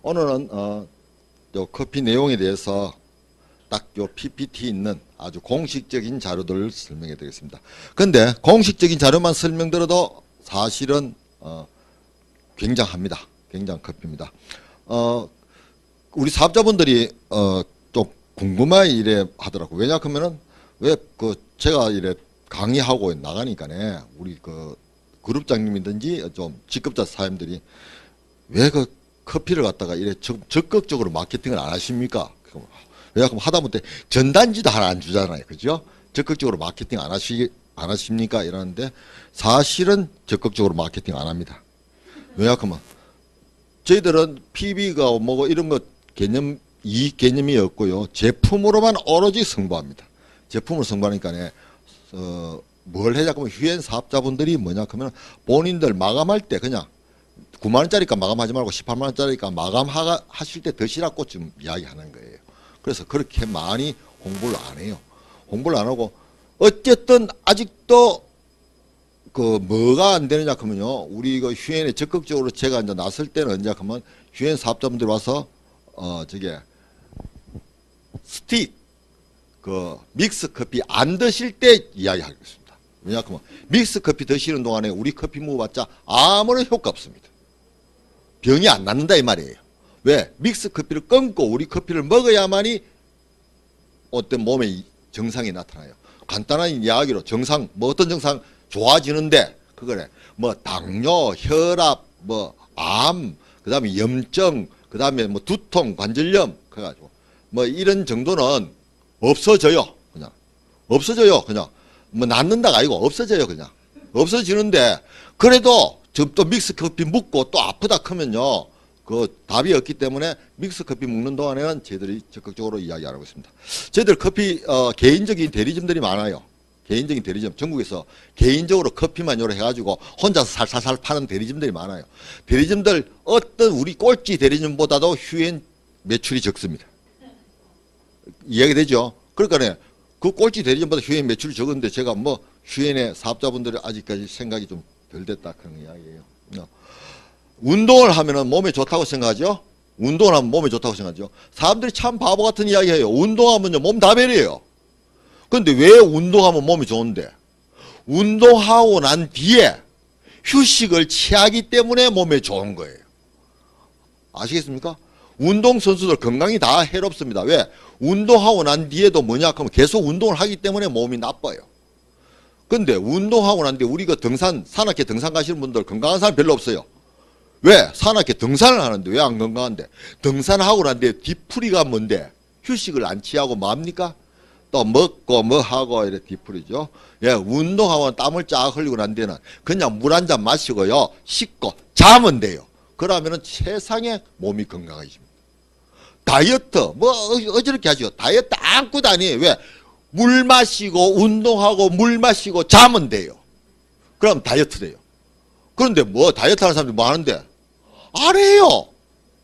오늘은 요 커피 내용에 대해서 딱 요 PPT 있는 아주 공식적인 자료들을 설명해 드리겠습니다. 근데 공식적인 자료만 설명드려도 사실은 굉장합니다. 굉장한 커피입니다. 우리 사업자분들이 좀 궁금해 이래 하더라고요. 왜냐하면은 왜 제가 이래 강의하고 나가니까네 우리 그룹장님이든지 좀 직급자 사장님들이 왜 커피를 갖다가 이래 적극적으로 마케팅을 안 하십니까? 왜냐하면 하다못해 전단지도 하나 안 주잖아요. 그죠? 적극적으로 마케팅 안 하십니까? 이러는데 사실은 적극적으로 마케팅 안 합니다. 왜냐하면 저희들은 PB가 뭐고 이런 거 이익 개념이 없고요. 제품으로만 오로지 승부합니다. 제품으로 승부하니까 뭘 하자면 휴엔 사업자분들이 뭐냐 하면 본인들 마감할 때 그냥 9만원짜리니까 마감하지 말고 18만원짜리니까 마감하실 때 드시라고 지금 이야기하는 거예요. 그래서 그렇게 많이 홍보를 안 해요. 홍보를 안 하고 어쨌든 아직도 뭐가 안 되느냐 하면요. 우리 휴엔에 적극적으로 제가 이제 나설 때는 언제 하면 휴엔 사업자분들이 와서 스틱 믹스 커피 안 드실 때 이야기하겠습니다. 왜냐하면 믹스 커피 드시는 동안에 우리 커피 먹어봤자 아무런 효과 없습니다. 병이 안 낫는다 이 말이에요. 왜? 믹스 커피를 끊고 우리 커피를 먹어야만이 어떤 몸의 정상이 나타나요. 간단한 이야기로 정상 어떤 정상 좋아지는데 그거래 당뇨, 혈압, 암, 그다음에 염증, 그다음에 두통, 관절염 그래가지고 이런 정도는 없어져요. 그냥 없어져요. 그냥 낫는다가 아니고 없어져요. 그냥 없어지는데 그래도 지금 또 믹스 커피 먹고 또 아프다 크면요. 답이 없기 때문에 믹스 커피 먹는 동안에는 저희들이 적극적으로 이야기 안 하고 있습니다. 저희들 커피 개인적인 대리점들이 많아요. 개인적인 대리점 전국에서 개인적으로 커피만 요래 해가지고 혼자서 살살살 파는 대리점들이 많아요. 대리점들 어떤 우리 꼴찌 대리점보다도 휴엔 매출이 적습니다. 이야기되죠? 그러니까 그 꼴찌 대리점보다 휴엔 매출이 적은데 제가 휴엔의 사업자분들이 아직까지 생각이 좀 덜 됐다 그런 이야기예요. 운동을 하면은 몸에 좋다고 생각하죠? 운동을 하면 몸에 좋다고 생각하죠? 사람들이 참 바보 같은 이야기 해요. 운동하면요, 몸 다 베려요. 근데 왜 운동하면 몸이 좋은데? 운동하고 난 뒤에 휴식을 취하기 때문에 몸에 좋은 거예요. 아시겠습니까? 운동선수들 건강이 다 해롭습니다. 왜? 운동하고 난 뒤에도 뭐냐 하면 계속 운동을 하기 때문에 몸이 나빠요. 근데 운동하고 난 뒤에 우리 산악회 등산 가시는 분들 건강한 사람 별로 없어요. 왜? 산악회 등산을 하는데 왜 안 건강한데? 등산하고 난 뒤에 뒤풀이가 뭔데? 휴식을 안 취하고 뭡니까? 또 먹고 하고 이래 뒤풀이죠. 예, 운동하고 땀을 쫙 흘리고 난 뒤에는 그냥 물 한 잔 마시고요. 씻고 자면 돼요. 그러면은 세상에 몸이 건강해집니다. 다이어트 어저렇게 하죠. 다이어트 아무것도 아니에요. 왜? 물 마시고 운동하고 물 마시고 자면 돼요. 그럼 다이어트 돼요. 그런데 다이어트 하는 사람들이 뭐 하는데? 안 해요.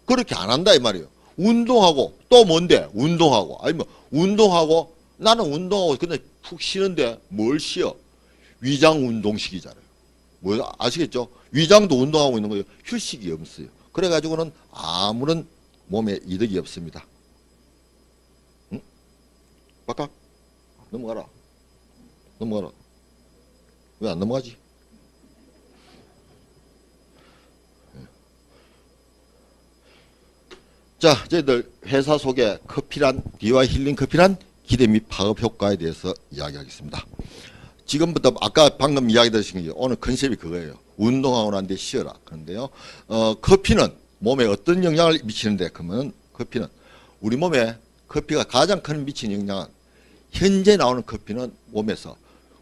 그렇게 안 한다 이 말이에요. 운동하고 또 뭔데? 운동하고 아니면 운동하고 나는 운동하고 그냥 푹 쉬는데 뭘 쉬어? 위장 운동식이잖아요. 아시겠죠? 위장도 운동하고 있는 거예요. 휴식이 없어요. 그래가지고는 아무런 몸에 이득이 없습니다. 응? 바깥 넘어가라. 왜 안 넘어가지? 자, 저희들 회사 소개 커피란 DY 힐링 커피란 기대 및 파급 효과에 대해서 이야기하겠습니다. 지금부터 아까 방금 이야기 드신 게 오늘 컨셉이 그거예요. 운동하고 난 뒤에 쉬어라. 그런데요. 커피는 몸에 어떤 영향을 미치는데 그러면 커피는 우리 몸에 커피가 가장 큰 미치는 영향은 현재 나오는 커피는 몸에서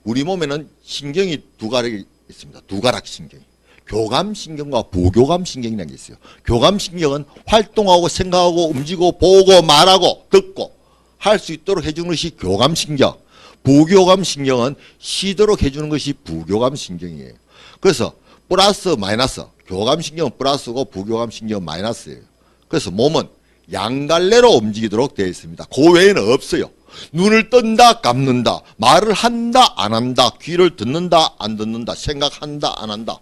우리 몸에는 신경이 두 가락이 있습니다. 두 가락 신경이. 교감신경과 부교감신경이라는 게 있어요. 교감신경은 활동하고 생각하고 움직이고 보고 말하고 듣고 할 수 있도록 해주는 것이 교감신경. 부교감신경은 쉬도록 해주는 것이 부교감신경이에요. 그래서 플러스 마이너스 교감신경은 플러스고 부교감신경은 마이너스예요. 그래서 몸은 양갈래로 움직이도록 되어 있습니다. 그 외에는 없어요. 눈을 뜬다 감는다 말을 한다 안 한다 귀를 듣는다 안 듣는다 생각한다 안 한다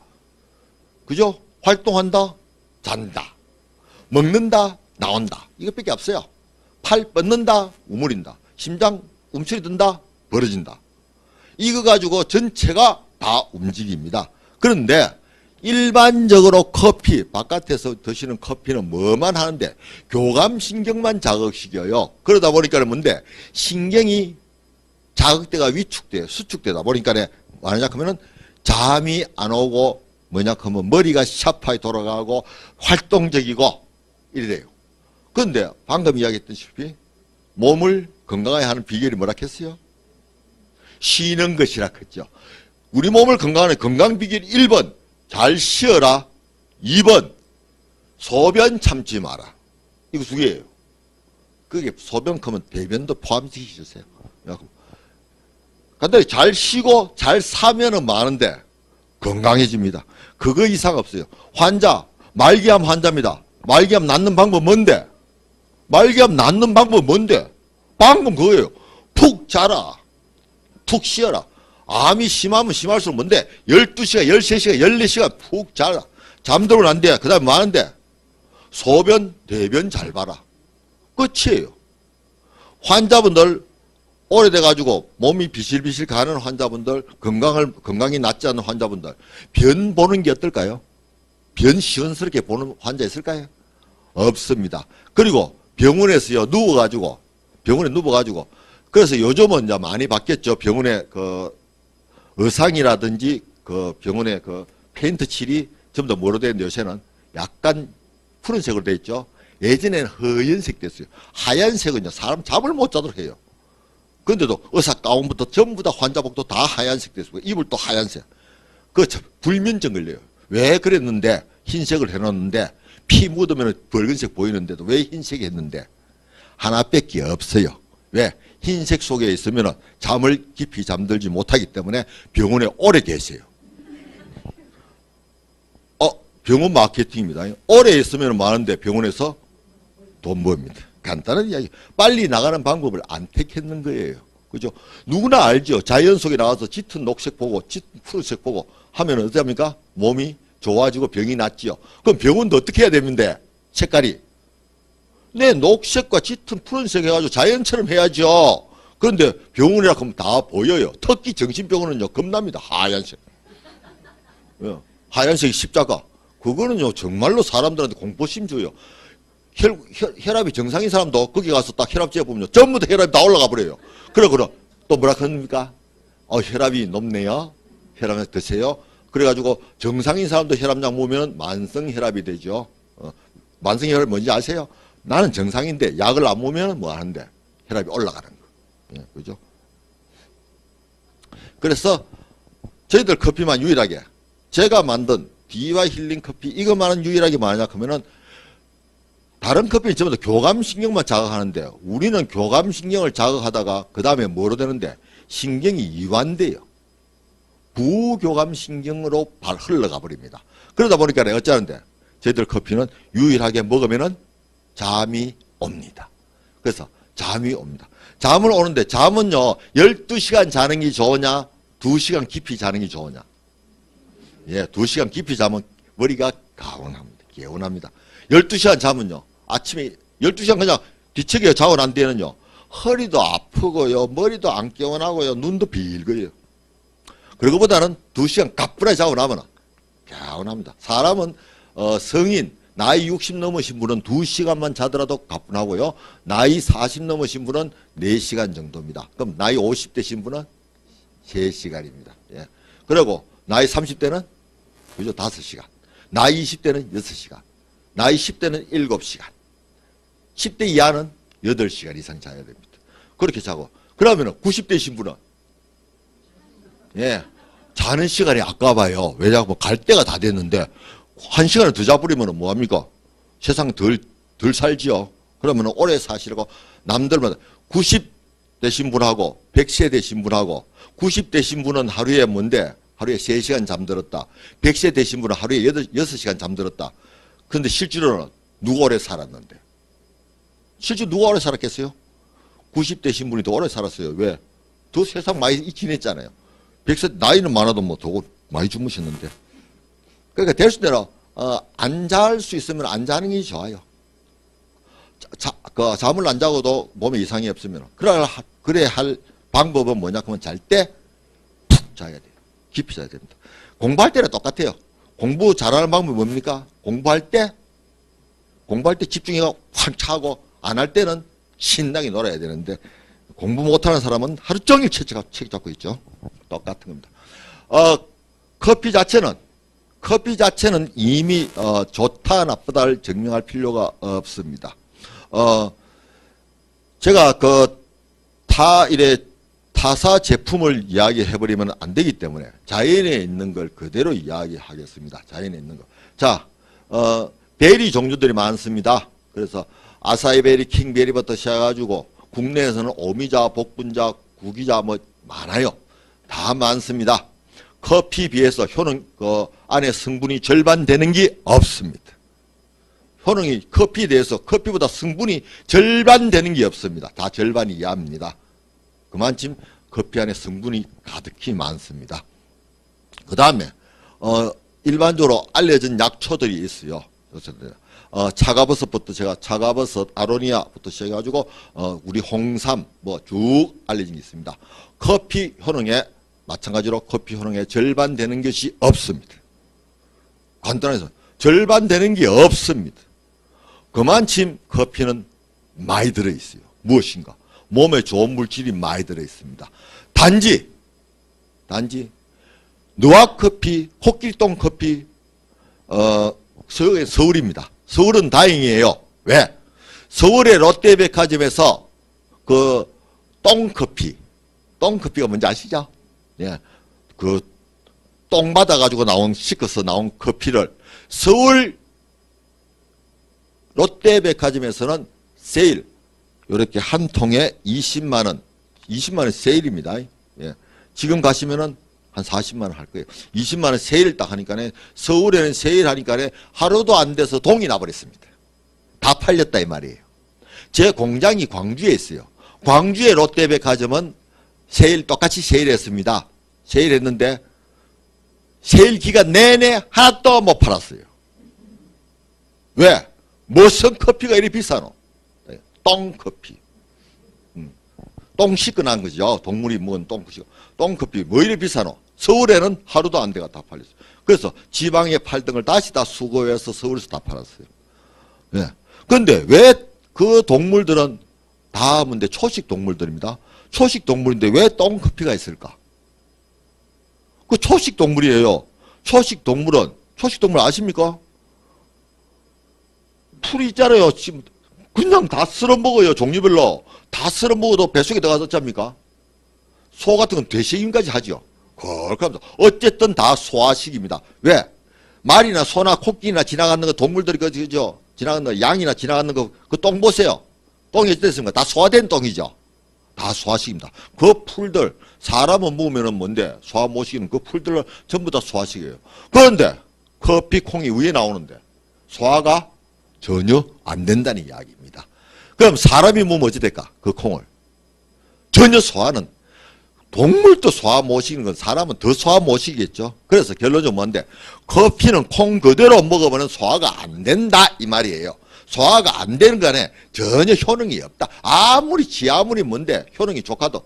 그죠? 활동한다 잔다 먹는다, 나온다. 이것밖에 없어요. 팔 뻗는다, 우물인다. 심장 움츠리 든다, 벌어진다. 이거 가지고 전체가 다 움직입니다. 그런데 일반적으로 커피, 바깥에서 드시는 커피는 뭐만 하는데 교감신경만 자극시켜요. 그러다 보니까 뭔데 신경이 자극대가 위축돼요. 수축되다 보니까 뭐하냐 하면은 잠이 안 오고 뭐냐 하면 머리가 샤파이 돌아가고 활동적이고 이래요. 그런데 방금 이야기했다시피 몸을 건강하게 하는 비결이 뭐라 했어요? 쉬는 것이라 했죠. 우리 몸을 건강하는 건강 비결 1번 잘 쉬어라. 2번 소변 참지 마라. 이거 두 개예요. 그게 소변 크면 대변도 포함시키주세요. 간단히 잘 쉬고 잘 사면은 많은데 건강해집니다. 그거 이상 없어요. 환자, 말기암 환자입니다. 말기암 낫는 방법 뭔데? 말기암 낫는 방법 뭔데? 방금 그거예요. 푹 자라. 푹 쉬어라. 암이 심하면 심할수록 뭔데? 12시간, 13시간, 14시간 푹 자라. 잠들면 안 돼. 그 다음에 뭐 하는데? 소변, 대변 잘 봐라. 끝이에요. 환자분들 오래돼가지고 몸이 비실비실 가는 환자분들, 건강이 낫지 않는 환자분들, 변 보는 게 어떨까요? 변 시원스럽게 보는 환자 있을까요? 없습니다. 그리고 병원에 누워가지고, 그래서 요즘은 이제 많이 바뀌었죠. 병원에 의상이라든지 병원에 페인트 칠이 전부 다 뭐로 되는데 요새는 약간 푸른색으로 되어 있죠. 예전에는 허연색 됐어요. 하얀색은요, 사람 잠을 못 자도록 해요. 그런데도 의사 가운부터 전부 다 환자복도 다 하얀색 됐어요. 이불도 하얀색. 불면증 걸려요. 왜 그랬는데, 흰색을 해놓는데, 피 묻으면 붉은색 보이는데도 왜 흰색이 했는데, 하나밖에 없어요. 왜? 흰색 속에 있으면 잠을 깊이 잠들지 못하기 때문에 병원에 오래 계세요. 병원 마케팅입니다. 오래 있으면 많은데 병원에서 돈 모읍니다. 간단한 이야기. 빨리 나가는 방법을 안 택했는 거예요. 그죠? 누구나 알죠. 자연 속에 나와서 짙은 녹색 보고 짙은 푸른색 보고 하면 어떻게 합니까? 몸이 좋아지고 병이 낫지요. 그럼 병원도 어떻게 해야 되는데? 색깔이. 네, 녹색과 짙은 푸른색 해가지고 자연처럼 해야죠. 그런데 병원이라 하면 다 보여요. 특히 정신병원은요, 겁납니다. 하얀색. 하얀색 십자가. 그거는요, 정말로 사람들한테 공포심 줘요. 혈압이 정상인 사람도 거기 가서 딱 혈압 재보면요, 전부 다 혈압이 다 올라가 버려요. 그럼 또 뭐라 합니까? 혈압이 높네요. 혈압약 드세요. 그래가지고 정상인 사람도 혈압약 먹으면 만성혈압이 되죠. 만성혈압이 뭔지 아세요? 나는 정상인데 약을 안 먹으면 뭐 하는데? 혈압이 올라가는 거. 그죠? 그래서 저희들 커피만 유일하게 제가 만든 DY 힐링 커피 이것만은 유일하게 뭐하냐 하면은 다른 커피는 전부 다 교감신경만 자극하는데 우리는 교감신경을 자극하다가 그 다음에 뭐로 되는데 신경이 이완돼요. 부교감신경으로 흘러가 버립니다. 그러다 보니까 어쩌는데 저희들 커피는 유일하게 먹으면은 잠이 옵니다. 그래서 잠이 옵니다. 잠을 오는데 잠은요 12시간 자는 게 좋으냐 2시간 깊이 자는 게 좋으냐. 2시간 깊이 자면 머리가 개운합니다. 12시간 자면요 아침에 12시간 그냥 뒤척여 자고 난 뒤에는요 허리도 아프고요 머리도 안 개운하고요 눈도 빌거요. 그러고보다는 2시간 가뿐하게 자고 나면 개운합니다. 사람은 성인 나이 60 넘으신 분은 2시간만 자더라도 가뿐하고요. 나이 40 넘으신 분은 4시간 정도입니다. 그럼 나이 50 되신 분은 3시간입니다. 그리고 나이 30대는 그죠 5시간. 나이 20대는 6시간. 나이 10대는 7시간. 10대 이하는 8시간 이상 자야 됩니다. 그렇게 자고. 그러면 90대이신 분은 자는 시간이 아까워요. 왜냐하면 갈 때가 다 됐는데 1시간을 더 자버리면 뭐합니까? 세상 덜 살지요. 그러면 오래 사시라고 남들마다 90 되신 분하고 100세 되신 분하고 90 되신 분은 하루에 뭔데? 하루에 3시간 잠들었다. 100세 되신 분은 하루에 6시간 잠들었다. 그런데 실제로는 누가 오래 살았는데? 실제로 누가 오래 살았겠어요? 90 되신 분이 더 오래 살았어요. 왜? 더 세상 많이 지냈잖아요. 100세 나이는 많아도 뭐 더 많이 주무셨는데. 그러니까 될 수 있대로 안 잘 수 있으면 안 자는 게 좋아요. 잠을 안 자고도 몸에 이상이 없으면 그래야 할 방법은 뭐냐 하면 잘 때 푹 자야 돼요. 깊이 자야 됩니다. 공부할 때랑 똑같아요. 공부 잘하는 방법이 뭡니까? 공부할 때 집중해가 확 차고 안 할 때는 신나게 놀아야 되는데 공부 못하는 사람은 하루 종일 책 잡고 있죠. 똑같은 겁니다. 커피 자체는 이미 좋다 나쁘다를 증명할 필요가 없습니다. 제가 타사 제품을 이야기해버리면 안 되기 때문에 자연에 있는 걸 그대로 이야기하겠습니다. 자연에 있는 거. 자, 베리 종류들이 많습니다. 그래서 아사이베리, 킹베리부터 시작해가지고 국내에서는 오미자, 복분자, 구기자 뭐 많아요. 다 많습니다. 커피 비해서 효능 안에 성분이 절반 되는 게 없습니다. 효능이 커피에 대해서 커피보다 성분이 절반 되는 게 없습니다. 다 절반 이하입니다. 그만큼 커피 안에 성분이 가득히 많습니다. 그 다음에 일반적으로 알려진 약초들이 있어요. 차가버섯부터 차가버섯, 아로니아부터 시작해가지고 우리 홍삼 뭐 쭉 알려진 게 있습니다. 커피 효능에 마찬가지로 커피 효능에 절반 되는 것이 없습니다. 간단해서 절반 되는 게 없습니다. 그만큼 커피는 많이 들어있어요. 무엇인가? 몸에 좋은 물질이 많이 들어있습니다. 단지 누아커피, 코끼리똥 커피 서울입니다. 서울은 다행이에요. 왜? 서울의 롯데백화점에서 그 똥커피가 뭔지 아시죠? 예, 그 똥 받아가지고 씻어서 나온 커피를 서울 롯데백화점에서는 세일, 이렇게 한 통에 20만원 세일입니다. 예. 지금 가시면은 한 40만원 할 거예요. 20만원 세일 딱 하니까 서울에는 세일 하니까 하루도 안 돼서 동이 나버렸습니다. 다 팔렸다 이 말이에요. 제 공장이 광주에 있어요. 광주의 롯데백화점은 똑같이 세일했습니다. 세일했는데 세일 기간 내내 하나도 못 팔았어요. 왜? 무슨 커피가 이리 비싸노? 똥커피. 똥 씻고 난 거죠. 동물이 먹은 똥커피 뭐 이리 비싸노? 서울에는 하루도 안 돼가 다 팔렸어요. 그래서 지방에 팔던 걸 다시 다 수거해서 서울에서 다 팔았어요. 예. 근데 왜 그 동물들은 다 근데 초식 동물들입니다. 초식 동물인데 왜 똥커피가 있을까? 그 초식 동물이에요. 초식 동물 아십니까? 풀이 있잖아요. 지금 그냥 다 쓸어 먹어요. 종류별로. 다 쓸어 먹어도 뱃속에 들어가서 어쩝니까? 소 같은 건 되새김까지 하죠. 그렇게 하면서 어쨌든 다 소화식입니다. 왜? 말이나 소나 코끼리나 지나가는 거 동물들이 그죠? 지나가는 거 양이나 지나가는 거 그 똥 보세요. 똥이 어땠습니까? 다 소화된 똥이죠. 다 소화식입니다. 그 풀들 사람은 먹으면은 뭔데? 소화 못 시키는 그 풀들 전부 다 소화식이에요. 그런데 커피 콩이 위에 나오는데 소화가 전혀 안 된다는 이야기입니다. 그럼 사람이 먹으면 어찌 될까? 그 콩을. 전혀 소화는 동물도 소화 못 시키는 건 사람은 더 소화 못 시키겠죠. 그래서 결론은 뭔데? 커피는 콩 그대로 먹으면 소화가 안 된다 이 말이에요. 소화가 안 되는 거네 전혀 효능이 없다. 아무리 뭔데 효능이 좋아도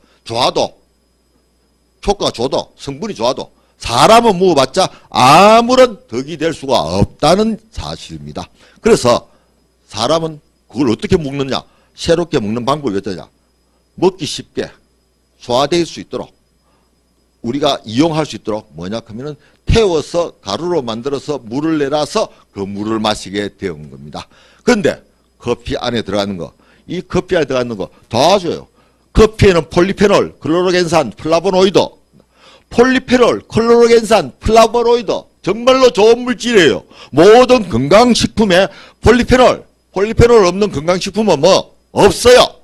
효과가 좋아도 성분이 좋아도 사람은 먹어봤자 아무런 덕이 될 수가 없다는 사실입니다. 그래서 사람은 그걸 어떻게 먹느냐? 새롭게 먹는 방법이 어떠냐? 먹기 쉽게 소화될 수 있도록 우리가 이용할 수 있도록 뭐냐 하면은 태워서 가루로 만들어서 물을 내놔서 그 물을 마시게 되는 겁니다. 그런데 커피 안에 들어가는 거, 이 커피 안에 들어가는 거 도와줘요. 커피에는 폴리페놀, 클로로겐산, 플라보노이드, 정말로 좋은 물질이에요. 모든 건강식품에 폴리페놀 없는 건강식품은 뭐 없어요.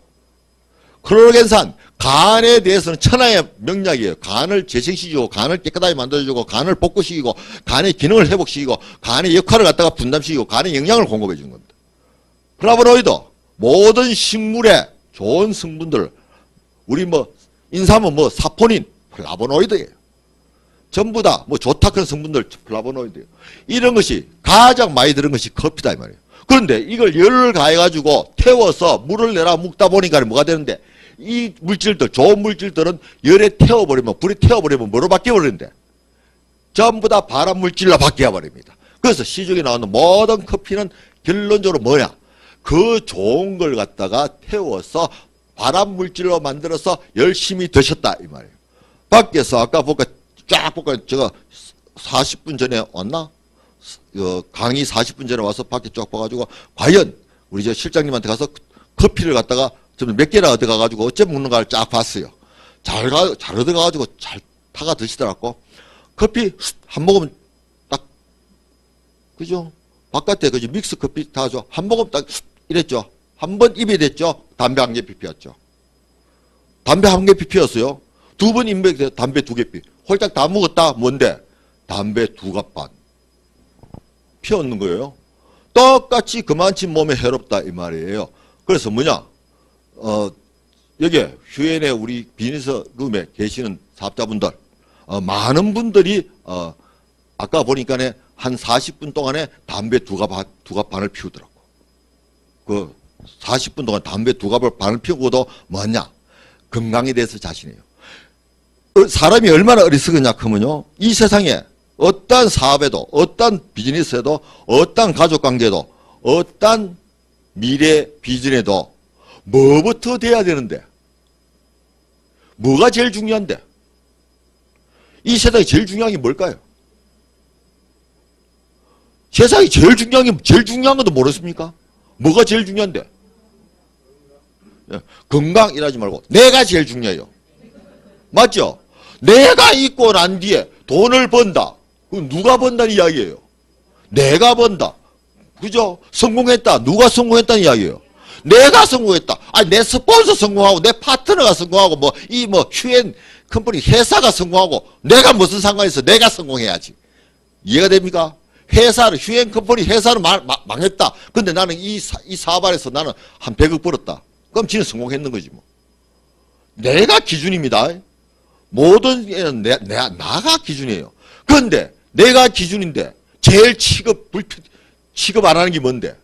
클로로겐산, 간에 대해서는 천하의 명약이에요. 간을 재생시키고 간을 깨끗하게 만들어주고 간을 복구시키고 간의 기능을 회복시키고 간의 역할을 갖다가 분담시키고 간의 영양을 공급해 주는 겁니다. 플라보노이드, 모든 식물의 좋은 성분들, 우리 뭐 인삼은 뭐 사포닌, 플라보노이드예요. 전부 다 뭐 좋다 그런 성분들 플라보노이드예요. 이런 것이 가장 많이 들은 것이 커피다 이 말이에요. 그런데 이걸 열을 가해가지고 태워서 물을 내라 묵다 보니까 뭐가 되는데 이 물질들, 좋은 물질들은 열에 태워버리면, 불에 태워버리면 뭐로 바뀌어버리는데 전부 다 발암 물질로 바뀌어버립니다. 그래서 시중에 나오는 모든 커피는 결론적으로 뭐야? 그 좋은 걸 갖다가 태워서 발암 물질로 만들어서 열심히 드셨다 이 말이에요. 밖에서 아까 보니까 쫙 보니까 제가 40분 전에 왔나? 강의 40분 전에 와서 밖에 쫙 봐가지고 과연 우리 저 실장님한테 가서 커피를 갖다가 좀 몇 개나 얻어가가지고 어째 먹는가를 쫙 봤어요. 잘 얻어가가지고 잘 타가 드시더라고. 커피 한 모금 딱, 그죠? 바깥에 그죠? 믹스 커피 타죠. 한 모금 딱 이랬죠. 한 번 입에 댔죠. 담배 한 개 피웠죠. 담배 한 개 피웠어요. 두 번 입에 댔 담배 두 개 피. 홀짝 다 먹었다. 뭔데? 담배 두 갑 반. 피웠는 거예요. 똑같이 그만큼 몸에 해롭다 이 말이에요. 그래서 뭐냐? 여기에 휴엔의 우리 비즈니스 룸에 계시는 사업자분들, 많은 분들이, 아까 보니까 한 40분 동안에 담배 두 갑 반을 피우더라고. 그 40분 동안 담배 두 갑을 반을 피우고도 뭐냐? 건강에 대해서 자신해요. 사람이 얼마나 어리석으냐 하면요. 이 세상에 어떠한 사업에도, 어떠한 비즈니스에도, 어떠한 가족관계도, 어떠한 미래 비전에도 뭐부터 돼야 되는데? 뭐가 제일 중요한데? 이 세상에 제일 중요한 게 뭘까요? 세상에 제일 중요한 것도 모르십니까? 뭐가 제일 중요한데? 건강 이라지 말고 내가 제일 중요해요. 맞죠? 내가 있고 난 뒤에 돈을 번다. 그건 누가 번다는 이야기예요? 내가 번다. 그죠? 성공했다. 누가 성공했다는 이야기예요? 내가 성공했다. 아니, 내 스폰서 성공하고, 내 파트너가 성공하고, 휴엔 컴퍼니 회사가 성공하고, 내가 무슨 상관이 있어? 내가 성공해야지. 이해가 됩니까? 휴엔 컴퍼니 회사는 망했다. 근데 나는 이 사업 안에서 나는 한 100억 벌었다. 그럼 지는 성공했는 거지 뭐. 내가 기준입니다. 모든 애는 나가 기준이에요. 그런데 내가 기준인데 제일 취급 안 하는 게 뭔데?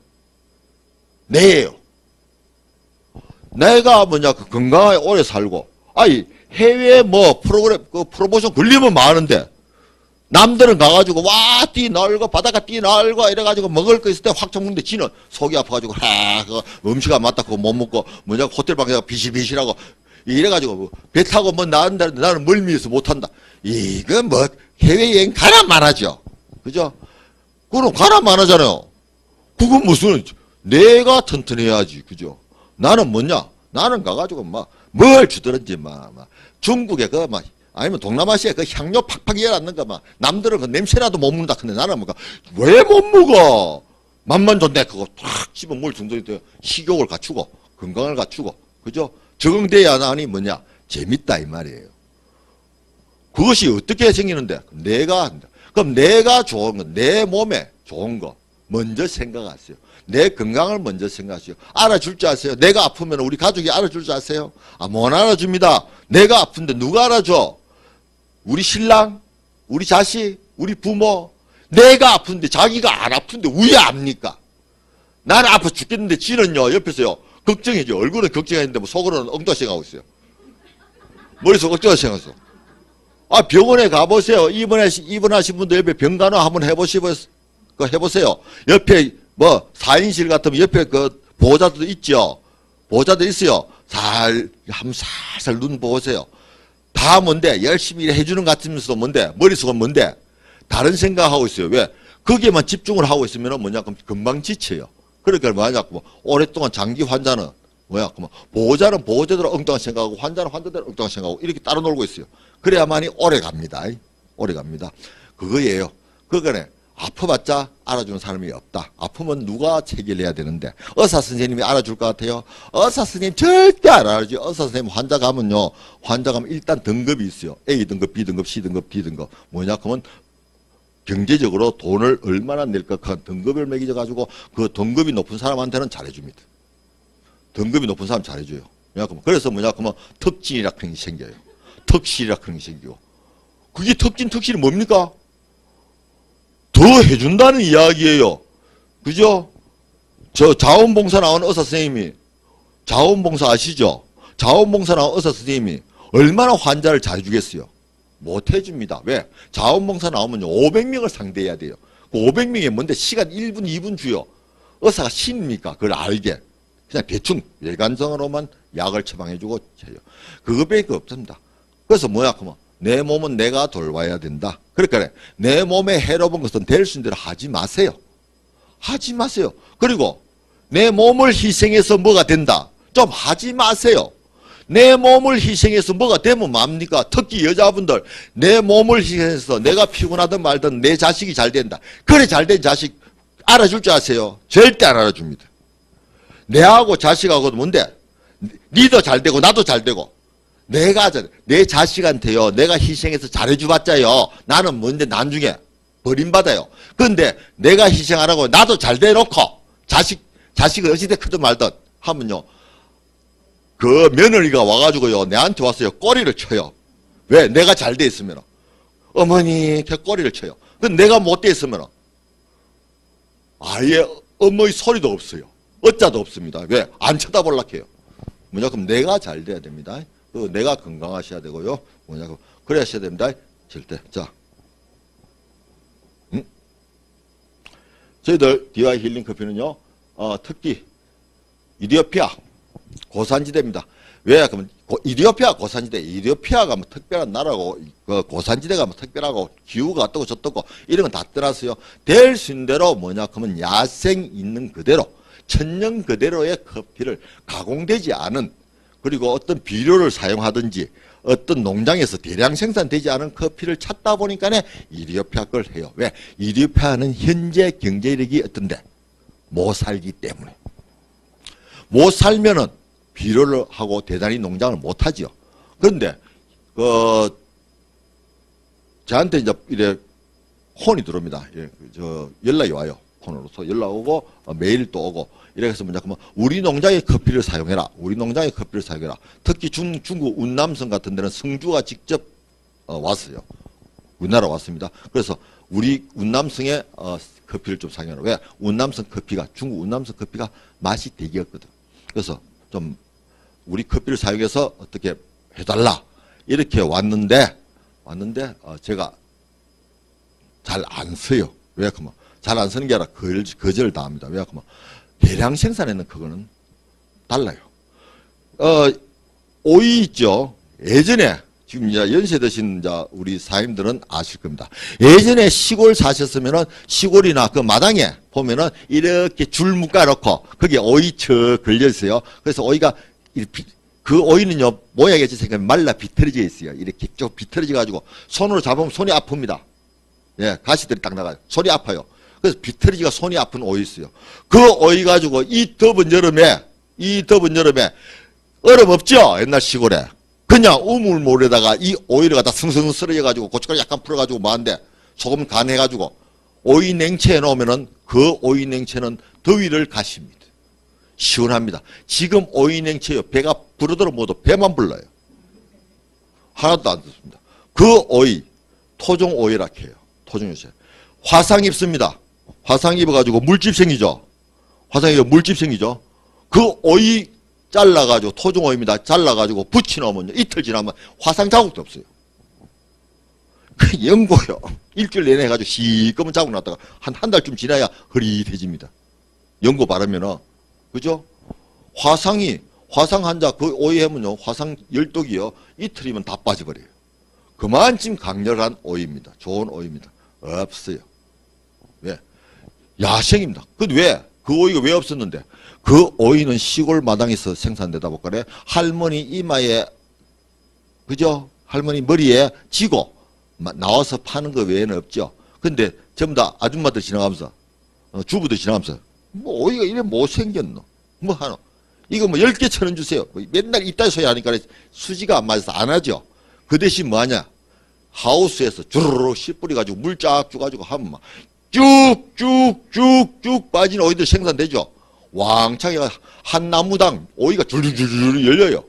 내예요. 내가 그 건강하게 오래 살고, 해외 프로모션 걸리면 많은데, 남들은 가가지고, 뛰 날고, 바닷가 뛰 날고, 이래가지고 먹을 거 있을 때 확 먹는데, 지는 속이 아파가지고, 음식 안 맞다, 그거 못 먹고, 호텔 방에다가 비실비실하고, 이래가지고, 배 타고 나간다는데 나는 멀미해서 못한다. 이거 해외여행 가라만 하죠. 그죠? 그럼 가라만 하잖아요. 그건 무슨, 내가 튼튼해야지. 그죠? 나는 뭐냐? 나는 가가지고 뭘 주더든지 중국에 아니면 동남아시아에 그 향료 팍팍 이어놨는 거 남들은 그 냄새나도 못 먹는다. 근데 나는 왜 못 먹어? 맛만 좋네. 그거 탁 씹어 물 정도에 식욕을 갖추고 건강을 갖추고 그죠? 적응돼야 하니 재밌다 이 말이에요. 그것이 어떻게 생기는데? 그럼 내가 좋은 거, 내 몸에 좋은 거 먼저 생각하세요. 내 건강을 먼저 생각하세요. 알아줄 줄 아세요? 내가 아프면 우리 가족이 알아줄 줄 아세요? 못 알아줍니다. 내가 아픈데 누가 알아줘? 우리 신랑? 우리 자식? 우리 부모? 내가 아픈데 자기가 안 아픈데 왜 압니까? 나는 아파 죽겠는데 지는요 옆에서요 걱정해줘. 얼굴은 걱정했는데 속으로는 엉뚱하게 생각하고 있어요. 머릿속 엉뚱하게 생각하고 있어요. 병원에 가보세요. 입원하신 분들 옆에 병간호 한번 해보세요. 옆에 4인실 같으면 옆에 보호자도 있죠. 보호자도 있어요. 한번 살살 눈 보세요. 다 뭔데? 열심히 해주는 것 같으면서도 뭔데? 머릿속은 뭔데? 다른 생각하고 있어요. 왜? 거기에만 집중을 하고 있으면 그럼 금방 지쳐요. 그러니까 오랫동안 장기 환자는 보호자는 보호자대로 엉뚱한 생각하고 환자는 환자대로 엉뚱한 생각하고 이렇게 따로 놀고 있어요. 그래야만이 오래 갑니다. 오래 갑니다. 그거예요. 그거네. 아파봤자 알아주는 사람이 없다. 아프면 누가 체결해야 되는데 의사 선생님이 알아줄 것 같아요? 의사 선생님 절대 안 알아주지. 의사 선생님 환자 가면 일단 등급이 있어요. A등급, B등급, C등급, D등급. 그러면 경제적으로 돈을 얼마나 낼까 그 등급을 매겨가지고 그 등급이 높은 사람한테는 잘해줍니다. 등급이 높은 사람 잘해줘요. 그래서 그러면 특진이라 그런 게 생겨요. 특실이라 그런 게 생기고. 그게 특실이 뭡니까? 더 해준다는 이야기예요. 그죠? 저 자원봉사 나온 의사 선생님이, 자원봉사 아시죠? 자원봉사 나온 의사 선생님이 얼마나 환자를 잘해주겠어요? 못해줍니다. 왜? 자원봉사 나오면요 500명을 상대해야 돼요. 그 500명이 뭔데 시간 1분 2분 주요. 의사가 신입니까? 그걸 알게. 그냥 대충 외관성으로만 약을 처방해주고 해요. 그거밖에 없습니다. 그래서 뭐야 그러면 내 몸은 내가 돌봐야 된다. 그러니까 내 몸에 해로운 것은 될 수 있는 대로 하지 마세요. 하지 마세요. 그리고 내 몸을 희생해서 뭐가 된다. 좀 하지 마세요. 내 몸을 희생해서 뭐가 되면 뭡니까? 특히 여자분들 내 몸을 희생해서 내가 피곤하든 말든 내 자식이 잘 된다. 그래 잘된 자식 알아줄 줄 아세요? 절대 안 알아줍니다. 내하고 자식하고도 뭔데? 니도 잘 되고 나도 잘 되고 내가 내 자식한테요 내가 희생해서 잘해줘봤자요 나는 뭔데 나중에 버림받아요. 그런데 내가 희생하라고 나도 잘 돼놓고 자식을 어찌돼 크든 말든 하면요 그 며느리가 와가지고요 내한테 왔어요 꼬리를 쳐요. 왜? 내가 잘 돼 있으면 어머니 이렇게 꼬리를 쳐요. 근데 내가 못 돼 있으면 아예 어머니 소리도 없어요. 어짜도 없습니다. 왜? 안 쳐다보려고 해요. 뭐냐 그럼 내가 잘 돼야 됩니다. 내가 건강하셔야 되고요. 뭐냐 그래야셔야 됩니다. 절대. 자, 저희들 DY 힐링 커피는요 특히 이디오피아 고산지대입니다. 왜? 그러면 이디오피아 고산지대, 이디오피아가 뭐 특별한 나라고 고산지대가 뭐 특별하고 기후가 어떻고 저떻고 이런 건 다 떠나서요. 될 수 있는 대로 뭐냐 그러면 야생 있는 그대로 천년 그대로의 커피를 가공되지 않은 그리고 어떤 비료를 사용하든지 어떤 농장에서 대량 생산되지 않은 커피를 찾다 보니까 이디오피아 걸 해요. 왜? 이디오피아는 현재 경제력이 어떤데? 못 살기 때문에. 못 살면은 비료를 하고 대단히 농장을 못 하지요. 그런데 저한테 이제 이래 폰이 들어옵니다. 예, 연락이 와요. 폰으로서 연락 오고 메일 또 오고 이래서 뭐냐 그러면 우리 농장의 커피를 사용해라. 우리 농장의 커피를 사용해라. 특히 중국 운남성 같은 데는 성주가 직접 왔어요. 우리나라 왔습니다. 그래서 우리 운남성의 커피를 좀 사용해라. 왜? 운남성 커피가 중국 운남성 커피가 맛이 되게 없거든. 그래서 좀 우리 커피를 사용해서 어떻게 해달라 이렇게 왔는데 제가 잘 안 써요. 왜? 그러면 잘 안 쓰는 게 아니라 거절을 다 합니다. 왜? 그러면 대량 생산에는 그거는 달라요. 오이 있죠. 예전에 지금 이제 연세 드신 우리 사장님들은 아실 겁니다. 예전에 시골 사셨으면은 시골이나 그 마당에 보면은 이렇게 줄 묶어 놓고 거기에 오이처 걸려 있어요. 그래서 오이가 그 오이는요 모양이 생기면 말라 비틀어져 있어요. 이렇게 쭉 비틀어져 가지고 손으로 잡으면 손이 아픕니다. 예, 가시들이 딱 나가요. 손이 아파요. 그래서 비틀어지가 손이 아픈 오이 있어요. 그 오이 가지고 이 더운 여름에 얼음 없죠? 옛날 시골에. 그냥 우물물에다가 이 오이를 갖다 승승 썰어 가지고 고춧가루 약간 풀어 가지고 뭐한데 소금 간해 가지고 오이 냉채에 놓으면은 그 오이 냉채는 더위를 가십니다. 시원합니다. 지금 오이 냉채요. 배가 부르도록 모두 배만 불러요. 하나도 안 듣습니다. 그 오이 토종 오이라 해요. 토종 오이. 화상 입습니다. 화상 입어가지고 물집 생기죠. 화상 입어 물집 생기죠. 그 오이 잘라가지고 토종 오이입니다. 잘라가지고 붙여놓으면 이틀 지나면 화상 자국도 없어요. 그 연고요. 일주일 내내 해가지고 시꺼먼 자국 났다가 한 달쯤 지나야 흐릿해집니다. 연고 바르면은 그죠? 화상 환자 그 오이 하면요 화상 열독이요 이틀이면 다 빠져버려요. 그만큼 강렬한 오이입니다. 좋은 오이입니다. 없어요. 왜? 야생입니다. 근데 왜? 그 오이가 왜 없었는데? 그 오이는 시골 마당에서 생산되다 보니까 할머니 이마에 그죠? 할머니 머리에 지고 나와서 파는 거 외에는 없죠. 근데 전부 다 아줌마들 지나가면서 주부들 지나가면서 뭐 오이가 이래 못생겼노? 뭐 하노? 이거 뭐 10개 1,000원 주세요. 맨날 이따위 소리 하니까 수지가 안 맞아서 안 하죠. 그 대신 뭐 하냐? 하우스에서 주르륵 씨 뿌려가지고 물 쫙 줘가지고 하면 막 쭉쭉쭉쭉 빠진 오이들 생산되죠. 왕창 한 나무당 오이가 줄줄줄 열려요.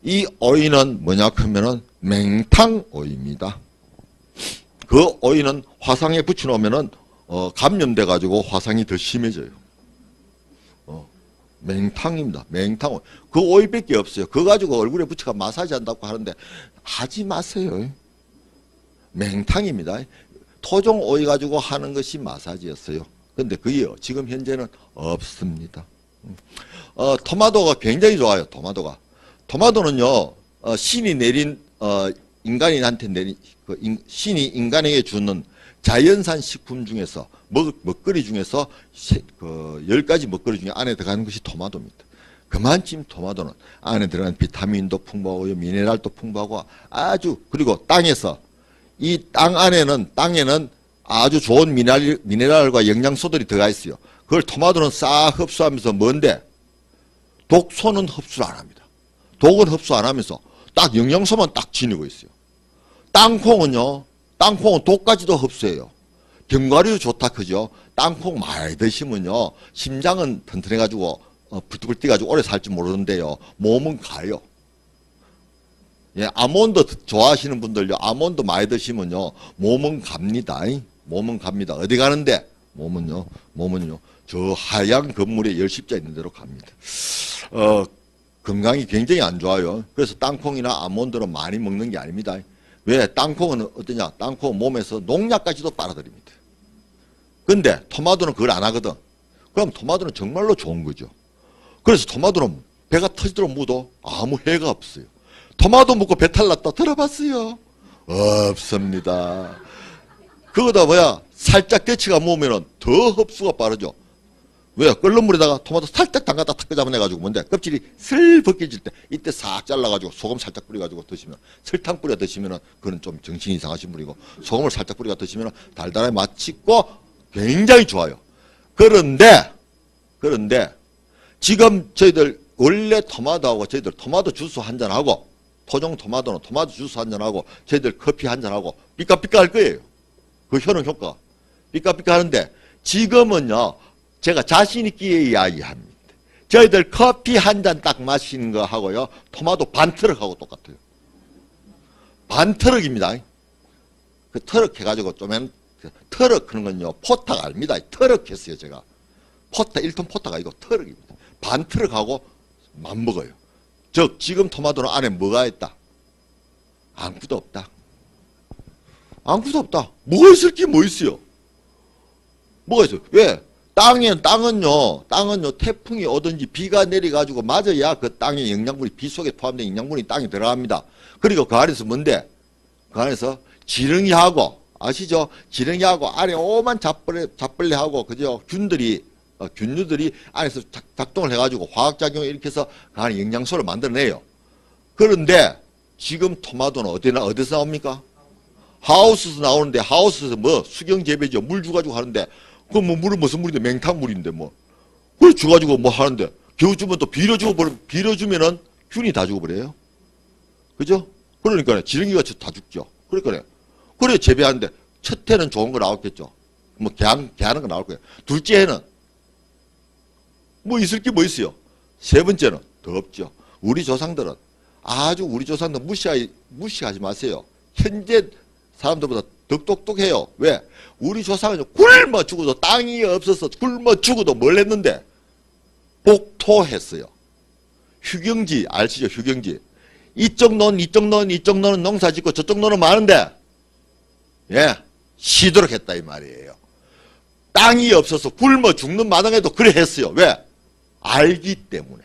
이 오이는 뭐냐 하면은 맹탕 오이입니다. 그 오이는 화상에 붙여놓으면은 감염돼가지고 화상이 더 심해져요. 맹탕입니다. 맹탕. 그 오일밖에 없어요. 그거 가지고 얼굴에 붙여가 마사지 한다고 하는데 하지 마세요. 맹탕입니다. 토종 오이 가지고 하는 것이 마사지였어요. 근데 그게 지금 현재는 없습니다. 토마토가 굉장히 좋아요. 토마토는요, 신이 내린, 인간인한테 내린, 신이 인간에게 주는 자연산 식품 중에서, 먹거리 중에서, 10가지 먹거리 중에 안에 들어가는 것이 토마토입니다. 그만큼 토마토는 안에 들어가는 비타민도 풍부하고, 미네랄도 풍부하고, 그리고 땅에서, 이 땅에는 아주 좋은 미네랄과 영양소들이 들어가 있어요. 그걸 토마토는 싹 흡수하면서 뭔데? 독소는 흡수를 안 합니다. 독은 흡수 안 하면서 딱 영양소만 딱 지니고 있어요. 땅콩은 독까지도 흡수해요. 견과류 좋다 그죠? 땅콩 많이 드시면요. 심장은 튼튼해가지고 불뚝불 뛰가지고 오래 살지 모르는데요. 몸은 가요. 예, 아몬드 좋아하시는 분들요. 아몬드 많이 드시면요. 몸은 갑니다. 몸은 갑니다. 어디 가는데? 몸은요. 저 하얀 건물에 열십자 있는 데로 갑니다. 건강이 굉장히 안 좋아요. 그래서 땅콩이나 아몬드는 많이 먹는 게 아닙니다. 왜? 땅콩은 어떠냐? 땅콩은 몸에서 농약까지도 빨아들입니다. 근데 토마토는 그걸 안 하거든. 그럼 토마토는 정말로 좋은 거죠. 그래서 토마토는 배가 터지도록 묻어도 아무 해가 없어요. 토마토 먹고 배탈 났다 들어봤어요? 없습니다. 그거다 살짝 데치가 먹으면 더 흡수가 빠르죠. 왜? 끓는 물에다가 토마토 살짝 담갔다 탁 잡아내가지고 뭔데? 껍질이 슬 벗겨질 때 이때 싹 잘라가지고 소금 살짝 뿌려가지고 드시면, 설탕 뿌려 드시면은 그건 좀 정신이 이상하신 분이고, 소금을 살짝 뿌려 드시면은 달달하게 맛있고 굉장히 좋아요. 그런데 지금 저희들 원래 토마토하고 저희들 토마토 주스 한잔하고, 토종 토마토는 토마토 주스 한잔하고 저희들 커피 한잔하고 삐까삐까 할 거예요. 그 효능 효과 삐까삐까 하는데, 지금은요 제가 자신 있게 이야기합니다. 저희들 커피 한 잔 딱 마시는 거 하고요, 토마토 반 트럭하고 똑같아요. 반 트럭입니다. 그 트럭 해가지고 좀엔 트럭 하는 건요, 포탁 아닙니다. 트럭 했어요 제가. 포탁 1톤 포탁 아니고 트럭입니다. 반 트럭하고 맞먹어요. 즉 지금 토마토는 안에 뭐가 있다? 아무것도 없다. 아무것도 없다. 뭐가 있을 게 뭐 있어요? 뭐가 있어요? 왜? 땅은요 태풍이 오든지 비가 내려가지고 맞아야 그 땅의 영양분이, 비 속에 포함된 영양분이 땅에 들어갑니다. 그리고 그 안에서 뭔데? 그 안에서 지렁이하고, 아시죠? 지렁이하고 안에 오만 잡벌레하고 그죠? 균류들이 안에서 작동을 해가지고 화학작용을 일으켜서 그 안에 영양소를 만들어내요. 그런데 지금 토마토는 어디서 나옵니까? 하우스에서 나오는데, 하우스에서 수경재배죠. 물 주가지고 하는데, 그 물은 무슨 물인데? 맹탕물인데 그걸 줘가지고 하는데, 겨우 주면 또 빌어주면은 균이 다 죽어버려요. 그죠? 그러니까 지렁이가 다 죽죠. 그래 재배하는데, 첫 해는 좋은 거 나왔겠죠. 개하는 거 나올 거예요. 둘째 해는 있을 게 뭐 있어요? 세 번째는 더 없죠. 우리 조상들 무시하지 마세요. 현재 사람들보다 더 똑똑해요. 왜? 우리 조상은 굶어 죽어도, 땅이 없어서 굶어 죽어도 뭘 했는데? 복토했어요. 휴경지 아시죠? 휴경지. 이쪽 논은 농사 짓고 저쪽 논은 많은데, 예, 쉬도록 했다 이 말이에요. 땅이 없어서 굶어 죽는 마당에도 그래 했어요. 왜? 알기 때문에.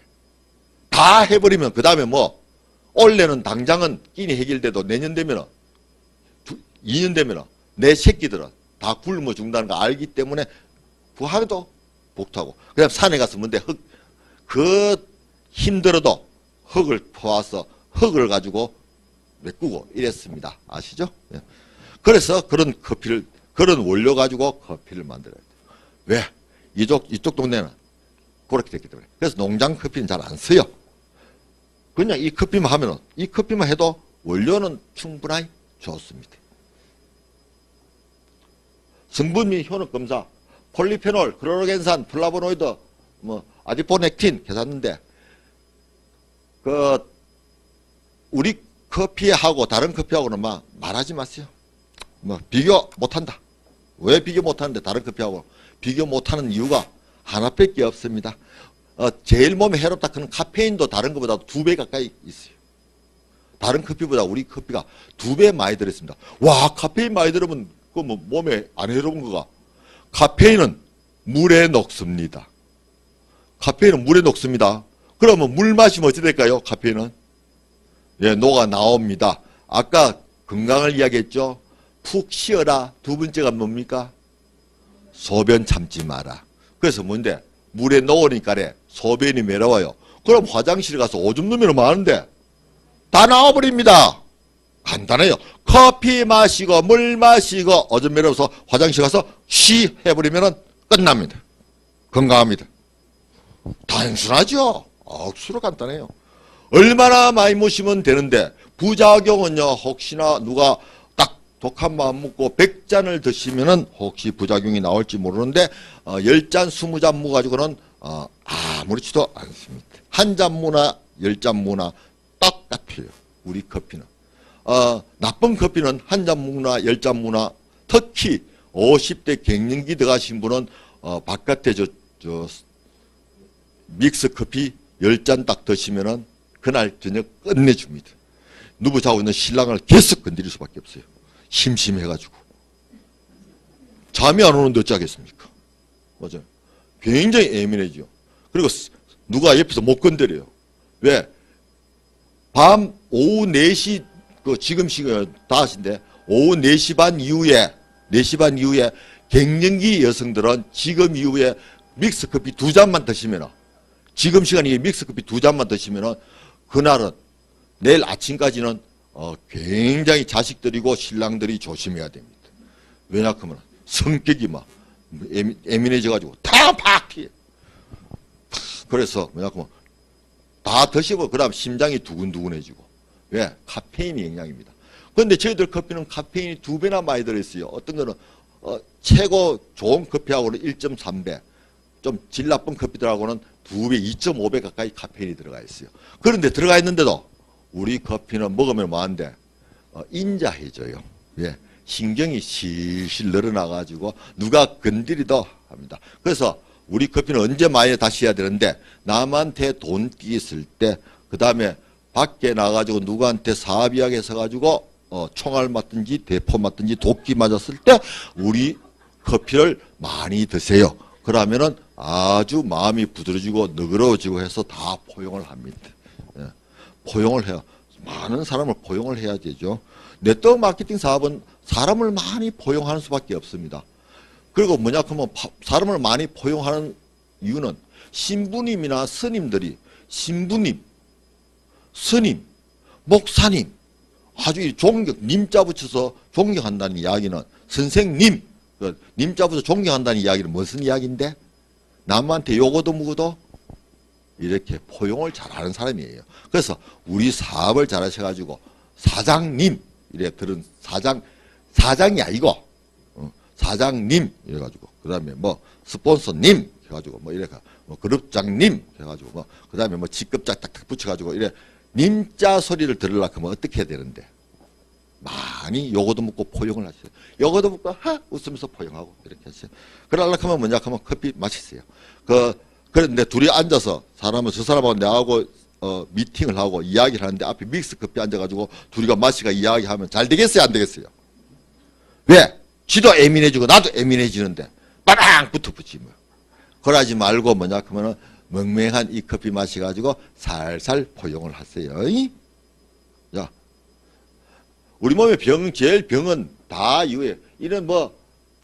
다 해버리면 그 다음에 올해는 당장은 끼니 해결돼도 내년 되면은, 2년 되면은 내 새끼들은 다 굶어 죽는다는 거 알기 때문에 구하기도 복토하고, 그 다음 산에 가서 뭔데 힘들어도 흙을 퍼와서 흙을 가지고 메꾸고 이랬습니다. 아시죠? 예. 그래서 그런 원료 가지고 커피를 만들어야 돼요. 왜? 이쪽 동네는 그렇게 됐기 때문에. 그래서 농장 커피는 잘 안 써요. 그냥 이 커피만 해도 원료는 충분히 좋습니다. 성분 및 효능 검사, 폴리페놀, 클로로겐산, 플라보노이드, 아디포넥틴 계산했는데, 우리 커피하고 다른 커피하고는 말하지 마세요. 비교 못한다. 왜 비교 못하는데 다른 커피하고 비교 못하는 이유가 하나밖에 없습니다. 제일 몸에 해롭다 하는 카페인도 다른 것보다 2배 가까이 있어요. 다른 커피보다 우리 커피가 2배 많이 들어있습니다. 와, 카페인 많이 들으면 그 뭐 몸에 안 해로운 거가. 카페인은 물에 녹습니다. 카페인은 물에 녹습니다. 그러면 물 마시면 어찌 될까요? 카페인은? 예, 녹아 나옵니다. 아까 건강을 이야기했죠? 푹 쉬어라. 두 번째가 뭡니까? 소변 참지 마라. 그래서 뭔데? 물에 녹으니까래 소변이 매려워요. 그럼 화장실에 가서 오줌 누면 많은데 다 나와버립니다. 간단해요. 커피 마시고 물 마시고 오줌 매려워서 화장실 가서 쉬 해버리면 끝납니다. 건강합니다. 단순하죠? 억수로 간단해요. 얼마나 많이 마시면 되는데 부작용은요, 혹시나 누가 딱 독한 마음 먹고 100잔을 드시면은 혹시 부작용이 나올지 모르는데 10잔, 20잔 먹어가지고는 아무렇지도 않습니다. 한 잔 무나 10잔 무나 똑같아요. 우리 커피는. 나쁜 커피는 한 잔 무나 10잔 무나 특히 50대 갱년기 들어가신 분은 바깥에 믹스 커피 10잔 딱 드시면은 그날 저녁 끝내줍니다. 누구 자고 있는 신랑을 계속 건드릴 수밖에 없어요. 심심해가지고. 잠이 안 오는데 어쩌겠습니까? 맞아요. 굉장히 예민해지요. 그리고 누가 옆에서 못 건드려요. 왜? 밤 오후 4시, 지금 시간 5시인데, 오후 4시 반 이후에, 4시 반 이후에 갱년기 여성들은 지금 이후에 믹스커피 2잔만 드시면, 지금 시간이 믹스커피 2잔만 드시면, 그날은, 내일 아침까지는 굉장히 자식들이고 신랑들이 조심해야 됩니다. 왜냐하면 성격이 막 예민해져가지고 다 파티해. 그래서 뭐냐면 다 드시고 그다음 심장이 두근두근해지고. 왜? 카페인이 영향입니다. 그런데 저희들 커피는 카페인이 2배나 많이 들어있어요. 어떤 거는 최고 좋은 커피하고는 1.3배, 좀 질 나쁜 커피들하고는 2배, 2.5배 가까이 카페인이 들어가 있어요. 그런데 들어가 있는데도 우리 커피는 먹으면 뭐한데 인자해져요. 예. 신경이 실실 늘어나가지고 누가 건드리도 합니다. 그래서 우리 커피는 언제 많이 다시 해야 되는데 남한테 돈 끼었을 때, 그 다음에 밖에 나가지고 누구한테 사비하게 서가지고 총알 맞든지 대포 맞든지 도끼 맞았을 때 우리 커피를 많이 드세요. 그러면은 아주 마음이 부드러지고 너그러워지고 해서 다 포용을 합니다. 예. 포용을 해요. 많은 사람을 포용을 해야 되죠. 네트워크 마케팅 사업은 사람을 많이 포용하는 수밖에 없습니다. 그리고 뭐냐 하면 사람을 많이 포용하는 이유는 신부님이나 스님들이 신부님, 스님, 목사님 아주 존경, 님자 붙여서 존경한다는 이야기는 선생님, 님자 붙여서 존경한다는 이야기는 무슨 이야기인데 남한테 요거도 무거도 이렇게 포용을 잘하는 사람이에요. 그래서 우리 사업을 잘하셔가지고 사장님 이래 들은 사장이 아니고 사장님 이래가지고 그 다음에 뭐 스폰서님 해가지고 뭐 이래 뭐 그룹장님 해가지고 뭐 그 다음에 뭐 직급자 딱딱 붙여가지고 이래 님자 소리를 들으려고 하면 어떻게 해야 되는데 많이 요거도 묻고 포용을 하세요. 요거도 묻고 웃으면서 포용하고 이렇게 하세요. 그러려고 하면 뭐냐 하면 커피 마시세요. 그런데 둘이 앉아서 사람은 저 사람하고 내하고 미팅을 하고 이야기를 하는데 앞에 믹스 커피 앉아가지고 둘이가 마시가 이야기하면 잘 되겠어요? 안 되겠어요? 왜? 지도 예민해지고 나도 예민해지는데 빠랑 붙어붙지 뭐. 그러지 말고 뭐냐 하면은 맹맹한 이 커피 마셔가지고 살살 포용을 하세요. 자, 우리 몸의 제일 병은 다 이거예요. 이런 뭐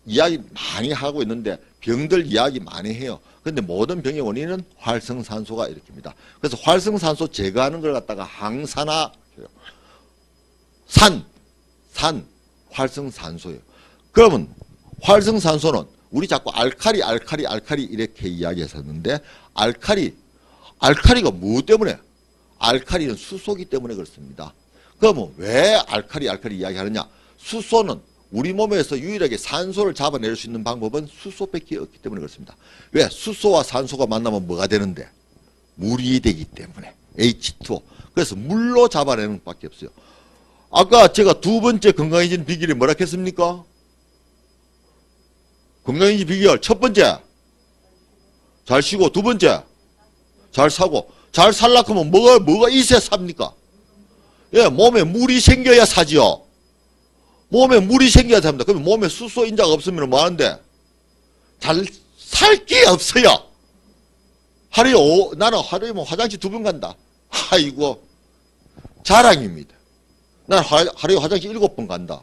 이야기 많이 하고 있는데 병들 이야기 많이 해요. 그런데 모든 병의 원인은 활성산소가 일으킵니다. 그래서 활성산소 제거하는 걸 갖다가 항산화, 활성산소예요. 그러면 활성산소는 우리 자꾸 알카리 이렇게 이야기했었는데 알카리가 무엇 때문에? 알카리는 수소기 때문에 그렇습니다. 그러면 왜 알카리 이야기하느냐? 수소는 우리 몸에서 유일하게 산소를 잡아낼 수 있는 방법은 수소밖에 없기 때문에 그렇습니다. 왜? 수소와 산소가 만나면 뭐가 되는데? 물이 되기 때문에 H2O. 그래서 물로 잡아내는 것밖에 없어요. 아까 제가 두 번째 건강해지는 비결이 뭐라 했습니까? 건강해지는 비결 첫 번째 잘 쉬고, 두 번째 잘 사고. 잘 살려고 하면 뭐가 있어야 삽니까? 예, 몸에 물이 생겨야 사지요. 몸에 물이 생겨야 됩니다. 그러면 몸에 수소 인자가 없으면 뭐 하는데? 잘 살 게 없어요. 나는 하루에 뭐 화장실 2번 간다. 아이고, 자랑입니다. 나는 하루에 화장실 7번 간다.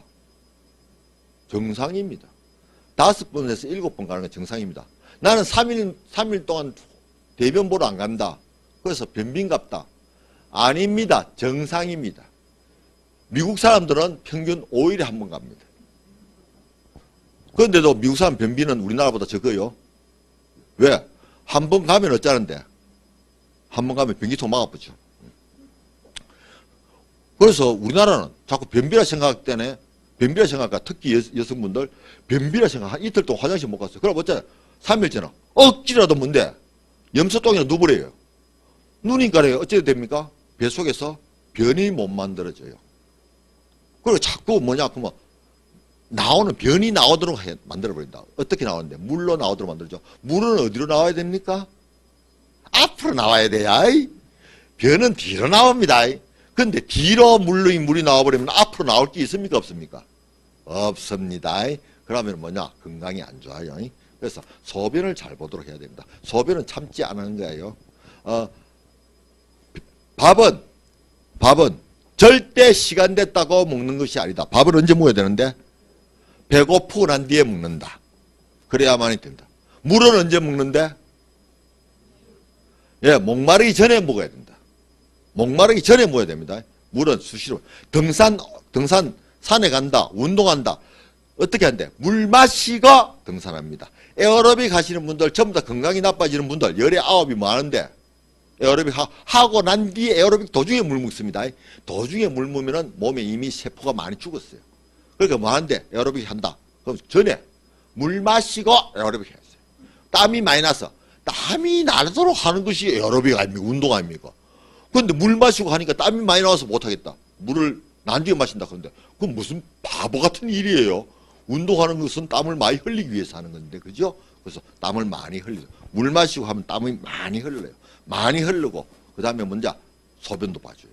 정상입니다. 5번에서 7번 가는 건 정상입니다. 나는 3일 동안 대변 보러 안 간다. 그래서 변빈갑다. 아닙니다. 정상입니다. 미국 사람들은 평균 5일에 한 번 갑니다. 그런데도 미국 사람 변비는 우리나라보다 적어요. 왜? 한 번 가면 어쩌는데? 한 번 가면 변기통 막아붙죠. 그래서 우리나라는 자꾸 변비라 생각 때문에 변비라 생각하니까 특히 여성분들 변비라 생각 한 이틀 동안 화장실 못 갔어요. 그럼 어쩌나? 3일째는 억지라도 뭔데? 염소똥이나 누버려요. 누니까 어찌 됩니까? 뱃속에서 변이 못 만들어져요. 그리고 자꾸 뭐냐 그러면 나오는 변이 나오도록 만들어버린다. 어떻게 나오는데? 물로 나오도록 만들죠. 물은 어디로 나와야 됩니까? 앞으로 나와야 돼요. 변은 뒤로 나옵니다. 근데 뒤로 물이 나와버리면 앞으로 나올 게 있습니까? 없습니까? 없습니다. 그러면 뭐냐? 건강이 안 좋아요. 그래서 소변을 잘 보도록 해야 됩니다. 소변은 참지 않는 거예요. 밥은 절대 시간 됐다고 먹는 것이 아니다. 밥을 언제 먹어야 되는데? 배고프고 난 뒤에 먹는다. 그래야만이 된다. 물은 언제 먹는데? 예, 목마르기 전에 먹어야 된다. 목마르기 전에 먹어야 됩니다. 물은 수시로. 산에 간다. 운동한다. 어떻게 한대? 물 마시고 등산합니다. 에어로빅 하시는 분들, 전부 다 건강이 나빠지는 분들, 열에 9이 많은데, 에어로빅 하고 난 뒤에 에어로빅 도중에 물 먹습니다. 도중에 물 먹으면 몸에 이미 세포가 많이 죽었어요. 그러니까 뭐 하는데? 에어로빅 한다. 그럼 전에 물 마시고 에어로빅 해야 돼요. 땀이 많이 나서. 땀이 나도록 하는 것이 에어로빅 아닙니까? 운동 아닙니까? 그런데 물 마시고 하니까 땀이 많이 나와서 못하겠다. 물을 난 뒤에 마신다. 그런데 그건 무슨 바보 같은 일이에요. 운동하는 것은 땀을 많이 흘리기 위해서 하는 건데, 그죠? 그래서 땀을 많이 흘리죠. 물 마시고 하면 땀이 많이 흘러요. 많이 흐르고, 그 다음에 먼저 소변도 봐줘요.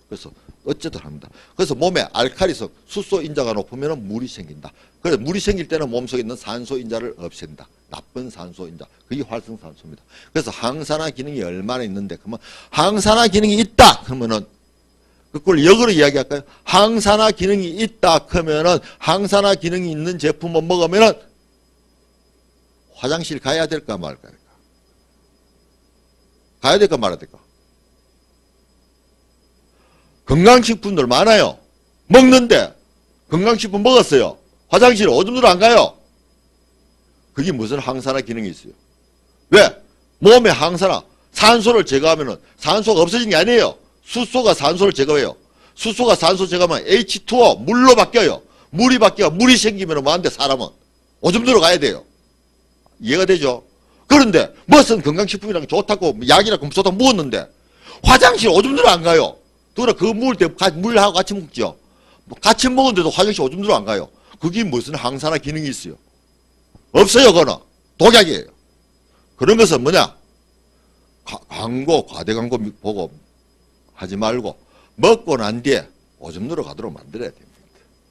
그래서 어쨌든 합니다. 그래서 몸에 알칼리성, 수소 인자가 높으면 물이 생긴다. 그래서 물이 생길 때는 몸속에 있는 산소 인자를 없앤다. 나쁜 산소 인자. 그게 활성산소입니다. 그래서 항산화 기능이 얼마나 있는데, 그러면 항산화 기능이 있다. 그러면은 그걸 역으로 이야기할까요? 항산화 기능이 있다. 그러면은 항산화 기능이 있는 제품을 먹으면은 화장실 가야 될까 말까? 가야 될까 말아야 될까? 건강식품들 많아요. 먹는데 건강식품 먹었어요. 화장실 오줌 안 가요. 그게 무슨 항산화 기능이 있어요. 왜? 몸에 항산화, 산소를 제거하면은 산소가 없어지는 게 아니에요. 수소가 산소를 제거해요. 수소가 산소 제거하면 H2O 물로 바뀌어요. 물이 바뀌어 물이 생기면 뭐 안 돼? 사람은 오줌 들어가야 돼요. 이해가 되죠? 그런데 무슨 건강식품이랑 좋다고 약이라고 좋다고 먹었는데 화장실 오줌 들어 안 가요. 그러나 그 물하고 같이 먹죠. 같이 먹었는데도 화장실 오줌 들어 안 가요. 그게 무슨 항산화 기능이 있어요? 없어요. 그거는 독약이에요. 그런 것은 뭐냐? 광고, 과대 광고 보고 하지 말고 먹고 난 뒤에 오줌 들어가도록 만들어야 됩니다.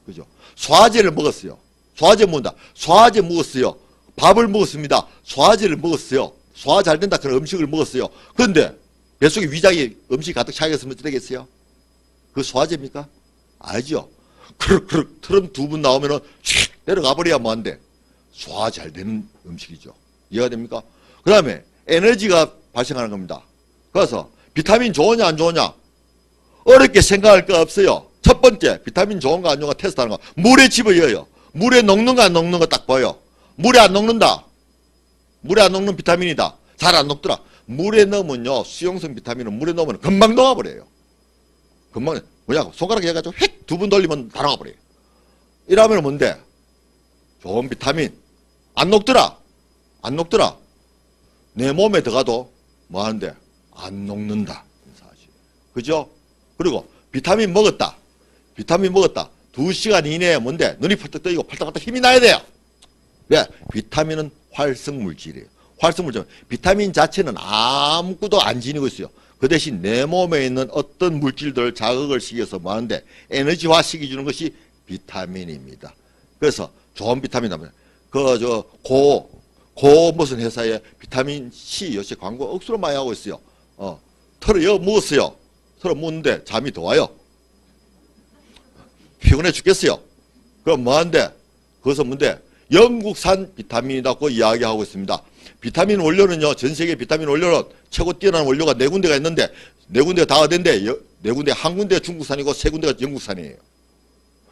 그죠? 소화제를 먹었어요. 소화제 먹는다. 소화제 먹었어요. 밥을 먹었습니다. 소화제를 먹었어요. 소화 잘 된다 그런 음식을 먹었어요. 그런데 뱃속에 위장에 음식이 가득 차 있으면 어떻게 되겠어요? 그 소화제입니까? 아니죠. 트럼 2분 나오면은 휙 내려가 버려야 뭐 안 돼? 소화 잘 되는 음식이죠. 이해가 됩니까? 그 다음에 에너지가 발생하는 겁니다. 그래서 비타민 좋으냐 안 좋으냐? 어렵게 생각할 거 없어요. 첫 번째 비타민 좋은가 안 좋은가 테스트하는 거. 물에 집어넣어요. 물에 녹는가 안 녹는 거 딱 봐요. 물에 안 녹는다. 물에 안 녹는 비타민이다. 잘 안 녹더라. 물에 넣으면요. 수용성 비타민은 물에 넣으면 금방 녹아버려요. 금방 뭐냐고 손가락 해가지고 휙 2번 돌리면 다 녹아버려요. 이러면 뭔데? 좋은 비타민 안 녹더라. 안 녹더라. 내 몸에 들어가도 뭐 하는데? 안 녹는다. 사실. 그죠? 그리고 비타민 먹었다. 비타민 먹었다. 2시간 이내에 뭔데? 눈이 펄떡 뜨이고 팔딱팔딱 힘이 나야 돼요. 왜? 비타민은 활성물질이에요. 활성물질. 비타민 자체는 아무것도 안 지니고 있어요. 그 대신 내 몸에 있는 어떤 물질들을 자극을 시켜서 뭐 하는데 에너지화 시켜주는 것이 비타민입니다. 그래서 좋은 비타민 하면 고 무슨 회사에 비타민 C 요새 광고 억수로 많이 하고 있어요. 털어 먹었어요. 털어 먹는데 잠이 더 와요. 피곤해 죽겠어요. 그럼 뭐한데? 그것은 뭔데? 영국산 비타민이라고 이야기하고 있습니다. 비타민 원료는요, 전 세계 비타민 원료는 최고 뛰어난 원료가 4군데가 있는데, 4군데가 다 어딘데, 4군데, 한 군데가 중국산이고, 3군데가 영국산이에요.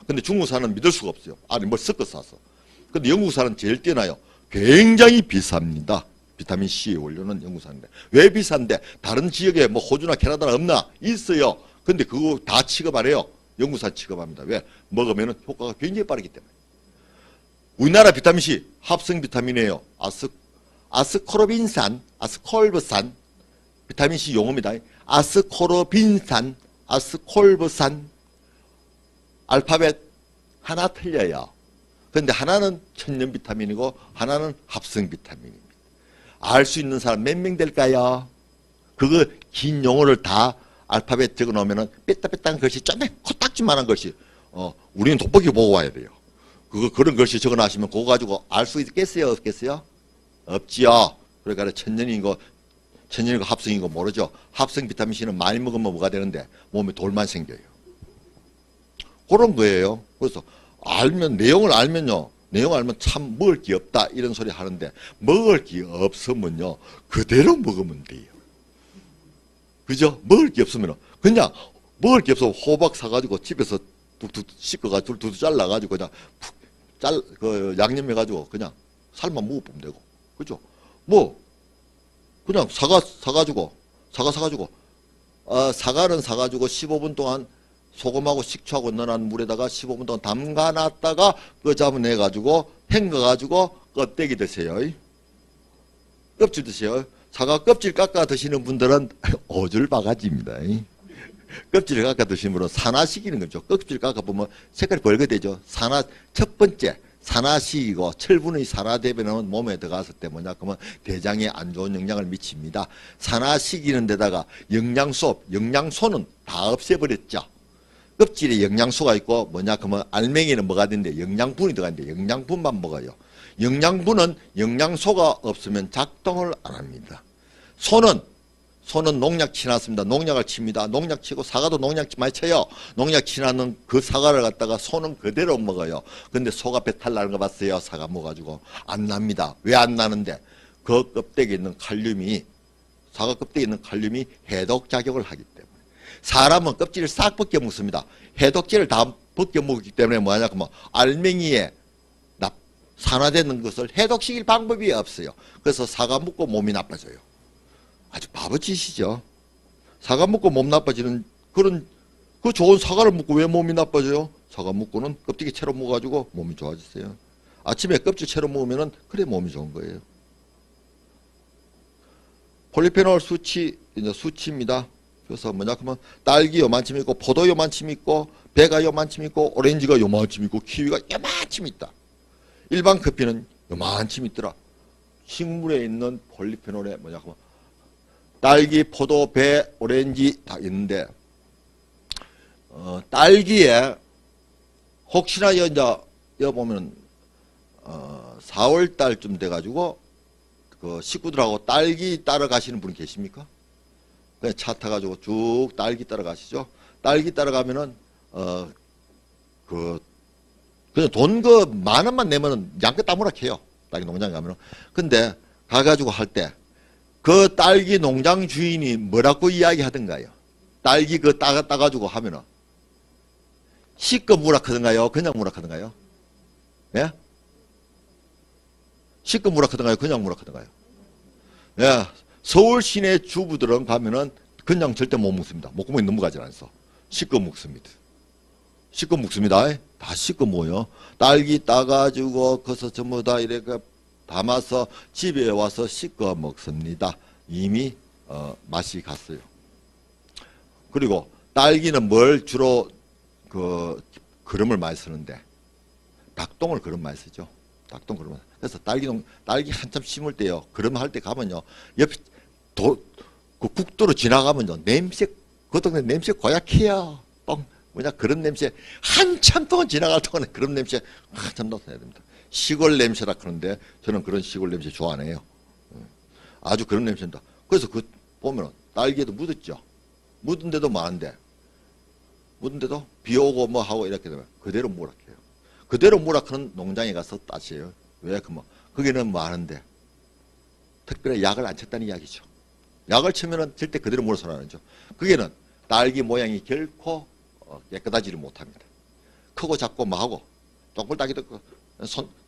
근데 중국산은 믿을 수가 없어요. 안에 뭘 섞어서 사서. 근데 영국산은 제일 뛰어나요. 굉장히 비쌉니다. 비타민 C 원료는 영국산인데. 왜 비싼데? 다른 지역에 뭐 호주나 캐나다나 없나? 있어요. 근데 그거 다 취급 안 해요. 영국산 취급합니다. 왜? 먹으면 효과가 굉장히 빠르기 때문에. 우리나라 비타민C 합성 비타민이에요. 아스코르빈산, 아스콜브산, 비타민C 용어입니다. 아스코르빈산, 아스콜브산, 알파벳 하나 틀려요. 그런데 하나는 천연 비타민이고 하나는 합성 비타민입니다. 알 수 있는 사람 몇 명 될까요? 그거 긴 용어를 다 알파벳 적어 놓으면은 뺐다뺐다한 글씨 좀에 코딱지만한 글씨. 우리는 돋보기 보고 와야 돼요. 그런 글씨 적어 놔시면 그거 가지고 알 수 있겠어요? 없겠어요? 없지요. 그러니까 천연이고 합성이고 모르죠. 합성 비타민C는 많이 먹으면 뭐가 되는데 몸에 돌만 생겨요. 그런 거예요. 그래서 내용을 알면요. 내용 알면 참 먹을 게 없다 이런 소리 하는데 먹을 게 없으면요. 그대로 먹으면 돼요. 그죠? 먹을 게 없으면 그냥 먹을 게 없으면 호박 사가지고 집에서 툭툭 씻어가지고 두두 잘라가지고 그냥 양념해가지고 그냥 삶아 먹어보면 되고. 그죠? 그냥 사과 사가지고 사과는 사가지고 15분 동안 소금하고 식초하고 넣어놓은 물에다가 15분 동안 담가놨다가 그 잡아내가지고 헹궈가지고 껍데기 드세요. 껍질 드세요. 사과 껍질 깎아 드시는 분들은 오줄바가지입니다. 껍질을 깎아 드시는 분은 산화시키는 거죠. 껍질 깎아 보면 색깔이 벌게되죠. 첫 번째 산화시키고 철분의 산화되면 몸에 들어갔을 때 뭐냐 그러면 대장에 안 좋은 영향을 미칩니다. 산화시키는 데다가 영양소는 다 없애버렸죠. 껍질에 영양소가 있고 뭐냐 그러면 알맹이는 뭐가 되는데 영양분이 들어가는데 영양분만 먹어요. 영양분은 영양소가 없으면 작동을 안 합니다. 소는 농약 치놨습니다. 농약을 칩니다. 농약 치고 사과도 농약 많이 쳐요. 농약 치놨는 그 사과를 갖다가 소는 그대로 먹어요. 근데 소가 배탈 나는 거 봤어요? 사과 먹어가지고 안 납니다. 왜 안 나는데? 그 껍데기에 있는 칼륨이 사과 껍데기에 있는 칼륨이 해독작용을 하기 때문에. 사람은 껍질을 싹 벗겨 먹습니다. 해독제를 다 벗겨 먹기 때문에 뭐하냐 그러면 알맹이에 산화되는 것을 해독시킬 방법이 없어요. 그래서 사과 먹고 몸이 나빠져요. 아주 바보짓이죠. 사과 먹고 몸 나빠지는 그 좋은 사과를 먹고 왜 몸이 나빠져요? 사과 먹고는 껍데기 채로 먹어가지고 몸이 좋아지세요. 아침에 껍질 채로 먹으면은 그래 몸이 좋은 거예요. 폴리페놀 수치입니다. 그래서 뭐냐 그러면 딸기 요만큼 있고 포도 요만큼 있고 배가 요만큼 있고 오렌지가 요만큼 있고 키위가 요만큼 있다. 일반 커피는 요만큼 있더라. 식물에 있는 폴리페놀에 뭐냐 그러면 딸기, 포도, 배, 오렌지 다 있는데 딸기에 혹시나 여기 보면 4월 달쯤 돼가지고 그 식구들하고 딸기 따러 가시는 분 계십니까? 그냥 차 타가지고 쭉 딸기 따라 가시죠. 딸기 따라 가면은 그냥 돈 만 원만 내면은 양껏 따무락해요. 딸기 농장 가면은. 근데 가가지고 할 때 그 딸기 농장 주인이 뭐라고 이야기하던가요? 딸기 따가지고 하면은 씻고 무락하던가요? 그냥 무락하던가요? 예? 씻고 무락하던가요? 그냥 무락하던가요? 예. 서울 시내 주부들은 가면은 그냥 절대 못 먹습니다. 목구멍이 넘어가지 않아서 씻고 먹습니다. 씻고 먹습니다. 다 씻고 먹어요. 딸기 따가지고 거기서 전부 다 이렇게 담아서 집에 와서 씻고 먹습니다. 이미 맛이 갔어요. 그리고 딸기는 뭘 주로 그름을 많이 쓰는데 닭똥을 그름 많이 쓰죠. 닭똥 그름. 그래서 딸기 한참 심을 때요. 그럼 할 때 가면요. 옆 그 국도로 지나가면요. 냄새, 그 동네 냄새 고약해요. 뭐냐, 그런 냄새. 한참 동안 지나갈 동안에 그런 냄새 한참 나타나야 됩니다. 시골 냄새라 그러는데 저는 그런 시골 냄새 좋아 안 해요. 아주 그런 냄새입니다. 그래서 그 보면은 딸기에도 묻었죠. 묻은데도 많은데, 묻은데도 비 오고 뭐 하고 이렇게 되면 그대로 무락해요. 그대로 무락하는 농장에 가서 따져요. 왜? 거기는 많은데 특별히 약을 안 쳤다는 이야기죠. 약을 치면은 절대 그대로 물어서 나는죠. 거기는 딸기 모양이 결코 깨끗하지를 못합니다. 크고 작고 뭐하고 똥굴딸기도 있고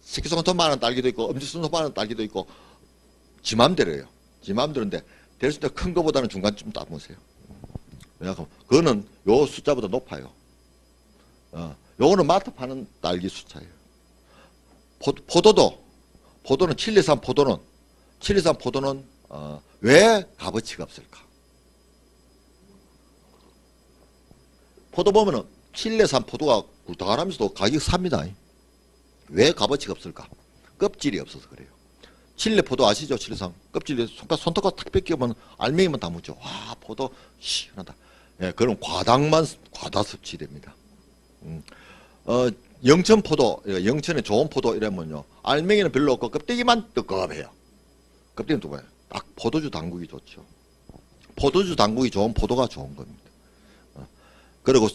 새끼손톱만한 딸기도 있고 엄지손톱만한 딸기도 있고 지 맘대로예요. 지 맘대로인데 될 수 있는 큰 거보다는 중간쯤 따보세요. 왜냐하면 그거는 요 숫자보다 높아요. 요거는 마트 파는 딸기 숫자예요. 포도는 칠레산 포도는 왜 값어치가 없을까? 포도 보면은 칠레산 포도가 굴다가라면서도 가격 삽니다. 왜 값어치가 없을까? 껍질이 없어서 그래요. 칠레 포도 아시죠? 칠레산 껍질에 손톱과 탁 뺏기면 알맹이만 다 묻죠. 와, 포도 시원하다. 예, 그럼 과다 섭취됩니다. 영천 포도, 영천의 좋은 포도 이러면요, 알맹이는 별로 없고 껍데기만 뜨겁해요. 껍데기는 뜨거워요. 딱 포도주 당국이 좋죠. 포도주 당국이 좋은 포도가 좋은 겁니다. 그리고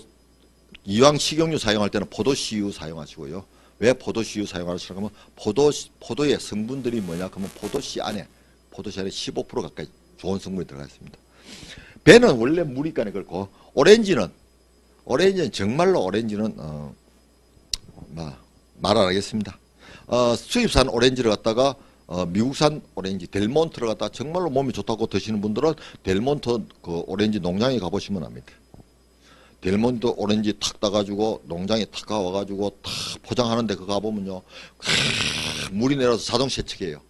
이왕 식용유 사용할 때는 포도씨유 사용하시고요. 왜 포도씨유 사용하시냐면 포도의 성분들이 뭐냐? 그러면 포도씨 안에 15% 가까이 좋은 성분이 들어가 있습니다. 배는 원래 물이간에 그렇고 오렌지는 정말로 오렌지는 말 안 하겠습니다. 수입산 오렌지를 갖다가 미국산 오렌지 델몬트를 갖다가 정말로 몸이 좋다고 드시는 분들은 델몬트 그 오렌지 농장에 가보시면 압니다. 델몬트 오렌지 탁 따가지고 농장에 탁 가와가지고 탁 포장하는데 그거 가보면요, 물이 내려서 자동 세척해요.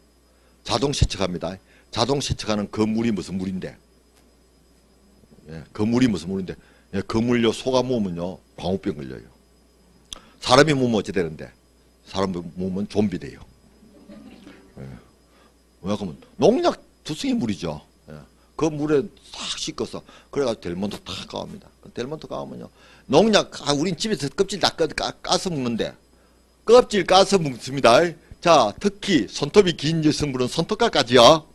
자동 세척합니다. 자동 세척하는 그 물이 무슨 물인데? 예, 그 물이 무슨 물인데? 예, 그 물요 속아 먹으면요 광우병 걸려요. 사람이 먹으면 어찌 되는데? 사람이 먹으면 좀비 돼요. 예. 왜냐하면 농약 투성이 물이죠. 예. 그 물에 싹 씻어서 그래가지고 델몬트 탁 까옵니다. 델몬트 까오면요 농약 우린 집에서 껍질 다 까서 먹는데 껍질 까서 먹습니다. 자, 특히 손톱이 긴 여성분은 손톱과 까지요.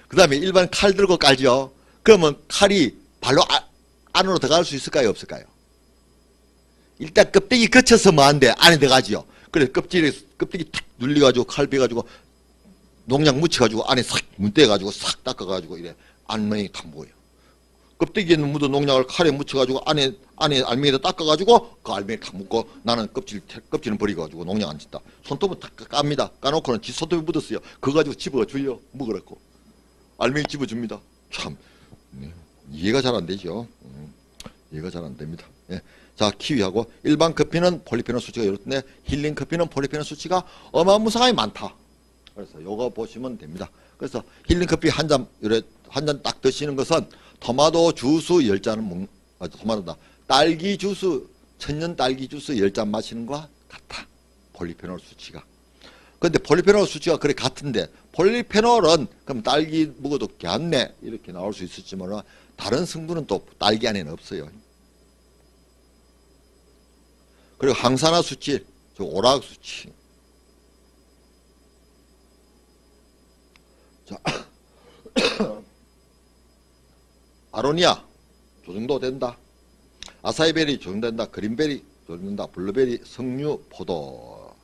그 다음에 일반 칼 들고 깔죠. 그러면 칼이 발로 안으로 들어갈 수 있을까요? 없을까요? 일단 껍데기 거쳐서 뭐한데 안에 들어가지요. 그래서 껍데기 탁 눌려가지고 칼 베가지고 농약 묻혀가지고 안에 싹 문대가지고 싹 닦아가지고 이래 알맹이 탁 모여요. 껍데기에는 묻은 농약을 칼에 묻혀가지고 안에 알맹이도 닦아가지고 그 알맹이 탁 묻고 나는 껍질은 버리고가지고 농약 안 짓다. 손톱은 탁 깝니다. 까놓고는 지 손톱이 묻었어요. 그거 가지고 집어가 줘요. 먹으라고. 알맹이 집어줍니다. 참 이해가 잘 안 되죠. 이해가 잘 안 됩니다. 예. 자, 키위하고 일반 커피는 폴리페놀 수치가 이렇던데 힐링 커피는 폴리페놀 수치가 어마무상하게 많다. 그래서 요거 보시면 됩니다. 그래서 힐링 커피 한 잔 딱 드시는 것은 토마토 주스 10잔은 토마토다. 딸기 주스, 천연 딸기 주스 10잔 마시는 것과 같다. 폴리페놀 수치가. 근데 폴리페놀 수치가 그래 같은데 폴리페놀은 그럼 딸기 먹어도 괜네 이렇게 나올 수 있었지만 다른 성분은 또 딸기 안에는 없어요. 그리고 항산화 수치, 오락 수치. 자, 아로니아 조정도 된다. 아사이베리 조정된다. 그린베리 조정된다. 블루베리, 석류, 포도.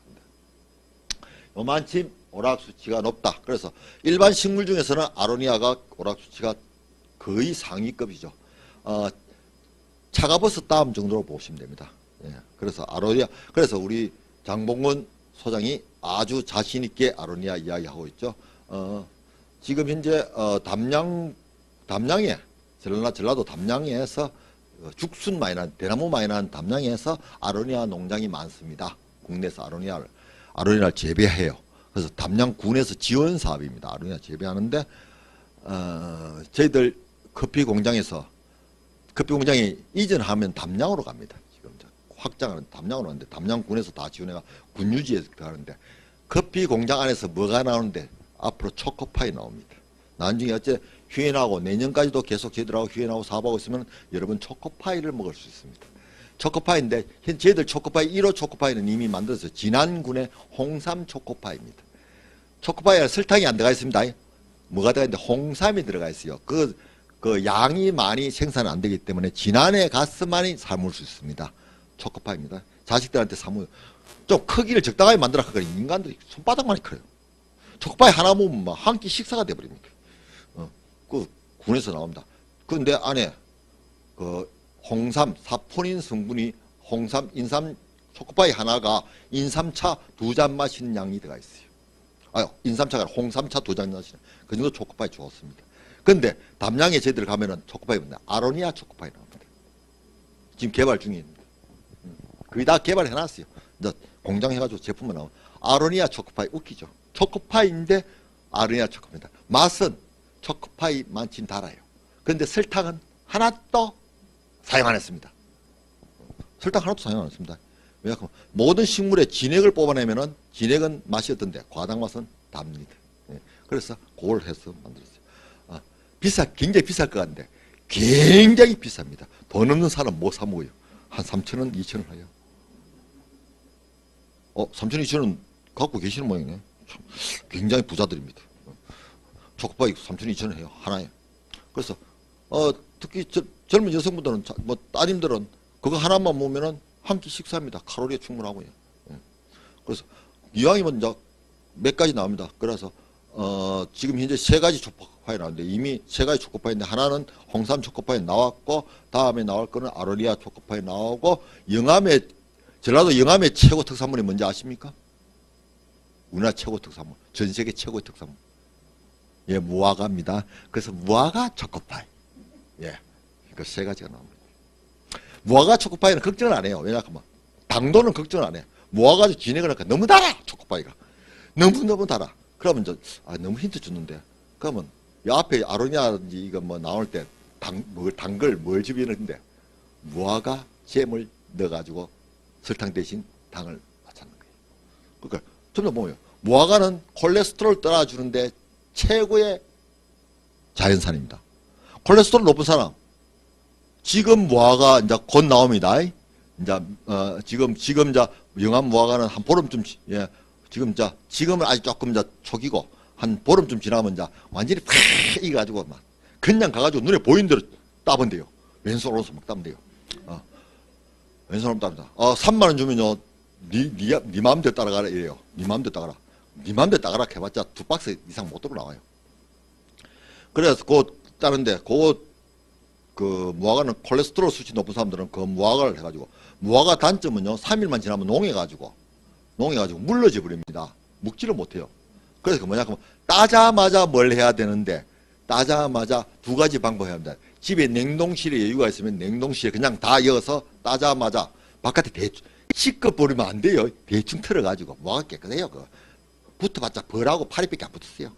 요만큼 오락 수치가 높다. 그래서 일반 식물 중에서는 아로니아가 오락 수치가 거의 상위급이죠. 차가버섯 다음 정도로 보시면 됩니다. 예, 그래서 아로니아, 그래서 우리 장봉근 소장이 아주 자신 있게 아로니아 이야기하고 있죠. 지금 현재 담양에 전라도 담양에서 죽순 많이 난 대나무 많이 난 담양에서 아로니아 농장이 많습니다. 국내에서 아로니아를 재배해요. 그래서 담양군에서 지원 사업입니다. 아로니아 재배하는데 저희들 커피 공장이 이전하면 담양으로 갑니다. 지금 확장하는 담양으로 가는데 담양군에서 다 지원해가 군유지에 가는데 커피 공장 안에서 뭐가 나오는데 앞으로 초코파이 나옵니다. 나중에 어째 휴인하고 내년까지도 계속 저희들하고 휴인하고 사업하고 있으면 여러분 초코파이를 먹을 수 있습니다. 초코파이인데 저희들 초코파이 1호 초코파이는 이미 만들어서 진안군의 홍삼 초코파이입니다. 초코파이에 설탕이 안 들어가 있습니다. 뭐가 들어가 있는데 홍삼이 들어가 있어요. 그 양이 많이 생산 안 되기 때문에 진안에 가서만이 사물 수 있습니다. 초코파이입니다. 자식들한테 사물 좀 크기를 적당하게 만들어 하거든요. 인간들이 손바닥만이 커요. 초코파이 하나 먹으면 막 한 끼 식사가 돼버립니다. 그 군에서 나옵니다. 근데 안에 그 홍삼 사포닌 성분이 홍삼 인삼 초코파이 하나가 인삼차 2잔 마시는 양이 들어가 있어요. 인삼차가 아니라 홍삼차 2잔 마시는 그 정도 초코파이 좋습니다. 근데 담양에 저희들 가면은 초코파이 아로니아 초코파이 나옵니다. 지금 개발 중입니다. 거의 다 개발해놨어요. 이제 공장 해가지고 제품만 나오면 아로니아 초코파이 웃기죠. 초코파이인데 아로니아 초코파이입니다. 맛은 초코파이만큼 달아요. 그런데 설탕은 하나도 사용 안 했습니다. 설탕 하나도 사용 안 했습니다. 왜냐하면 모든 식물의 진액을 뽑아내면은 진액은 맛이 어떤데 과당 맛은 답니다. 그래서 그걸 해서 만들었어요. 굉장히 비쌀 것 같은데 굉장히 비쌉니다. 돈 없는 사람 못 사 먹어요. 한 3,000원, 2,000원 해요. 3,000원, 2,000원 갖고 계시는 모양이네. 굉장히 부자들입니다. 초코파이 3,000원, 2,000원 해요. 하나에. 그래서 특히 젊은 여성분들은 뭐 따님들은 그거 하나만 먹으면은 한 끼 식사합니다. 칼로리에 충분하고요. 그래서 이왕이면 이제 몇 가지 나옵니다. 그래서 지금 현재 3가지 초코파이 나왔는데 이미 3가지 초코파이인데 하나는 홍삼 초코파이 나왔고 다음에 나올 거는 아로니아 초코파이 나오고 전라도 영암의 최고 특산물이 뭔지 아십니까? 우리나라 최고 특산물, 전 세계 최고의 특산물. 예, 무화과입니다. 그래서 무화과 초코파이. 예, 그 3가지가 나옵니다. 무화과 초코파이는 걱정을 안 해요. 왜냐하면 당도는 걱정을 안 해요. 무화과도 진액을 하니까 너무 달아, 초코파이가. 너무 달아. 그러면 이제 너무 힌트 줬는데 그러면 이 앞에 아로니아든지 이거 뭐 나올 때 뭘 집어넣는데 무화과 잼을 넣어가지고 설탕 대신 당을 맞추는 거예요. 그러니까 좀 더 보면 무화과는 콜레스테롤 떨어주는데 최고의 자연산입니다. 콜레스테롤 높은 사람 지금 무화과 이제 곧 나옵니다. 이제 지금 이제 영암 무화과는 한 보름쯤 지금은 아직 조금 이제 초기고 한 보름쯤 지나면 이제 완전히 팍 익어가지고 막 그냥 가가지고 눈에 보이는 대로 따면 돼요. 왼손 오른손 막 따면 돼요. 왼손 오른손 따면 3만 원 주면요 네 마음대로 따라가라 이래요. 네 마음대로 따라가라. 네 마음대로 따라가라 해봤자 2박스 이상 못 들어 나와요. 그래서 그거 따는데 그 무화과는 콜레스테롤 수치 높은 사람들은 그 무화과를 해가지고 무화과 단점은요 3일만 지나면 농해가지고 물러져 버립니다. 먹지를 못해요. 그래서 그 뭐냐 그러면 따자마자 뭘 해야 되는데 따자마자 2가지 방법을 해야 합니다. 집에 냉동실에 여유가 있으면 냉동실에 그냥 다 여어서 따자마자 바깥에 대충 씻어 버리면 안 돼요. 대충 털어가지고 무화과 깨끗해요. 붙어봤자 벌하고 파리밖에 안 붙었어요.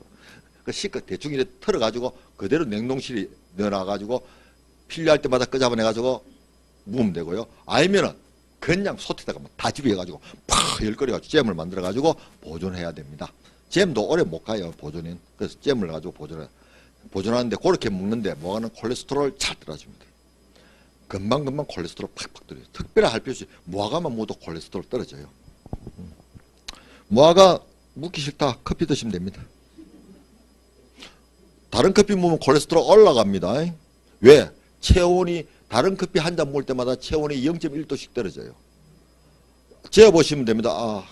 그 씻어 대충 이렇게 털어가지고 그대로 냉동실에 넣어놔가지고 필요할 때마다 끄잡아내가지고 무으면 되고요. 아니면은 그냥 솥에다가 다 집어해가지고 팍 열거려가지고 잼을 만들어가지고 보존해야 됩니다. 잼도 오래 못 가요, 보존은. 그래서 잼을 가지고 보존하는데 그렇게 먹는데 무화과는 콜레스테롤 잘 떨어집니다. 금방금방 콜레스테롤 팍팍 떨어져요. 특별히 할 필요 없이 무화과만 먹어도 콜레스테롤 떨어져요. 무화과 묵기 싫다 커피 드시면 됩니다. 다른 커피 먹으면 콜레스테롤 올라갑니다. 왜? 체온이 다른 커피 한 잔 먹을 때마다 체온이 0.1도씩 떨어져요. 재어보시면 됩니다.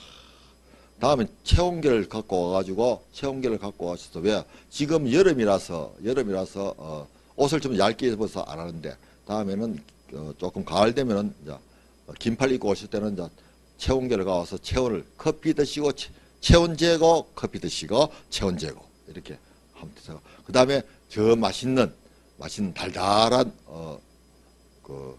다음에 체온계를 갖고 와셔서 왜? 지금 여름이라서 옷을 좀 얇게 입어서 안 하는데 다음에는 조금 가을 되면은 이제 긴팔 입고 오실 때는 이제 체온계를 가와서 체온을 커피 드시고 체온 재고 커피 드시고 체온 재고 이렇게 하면 되죠. 그 다음에 저 맛있는 달달한 그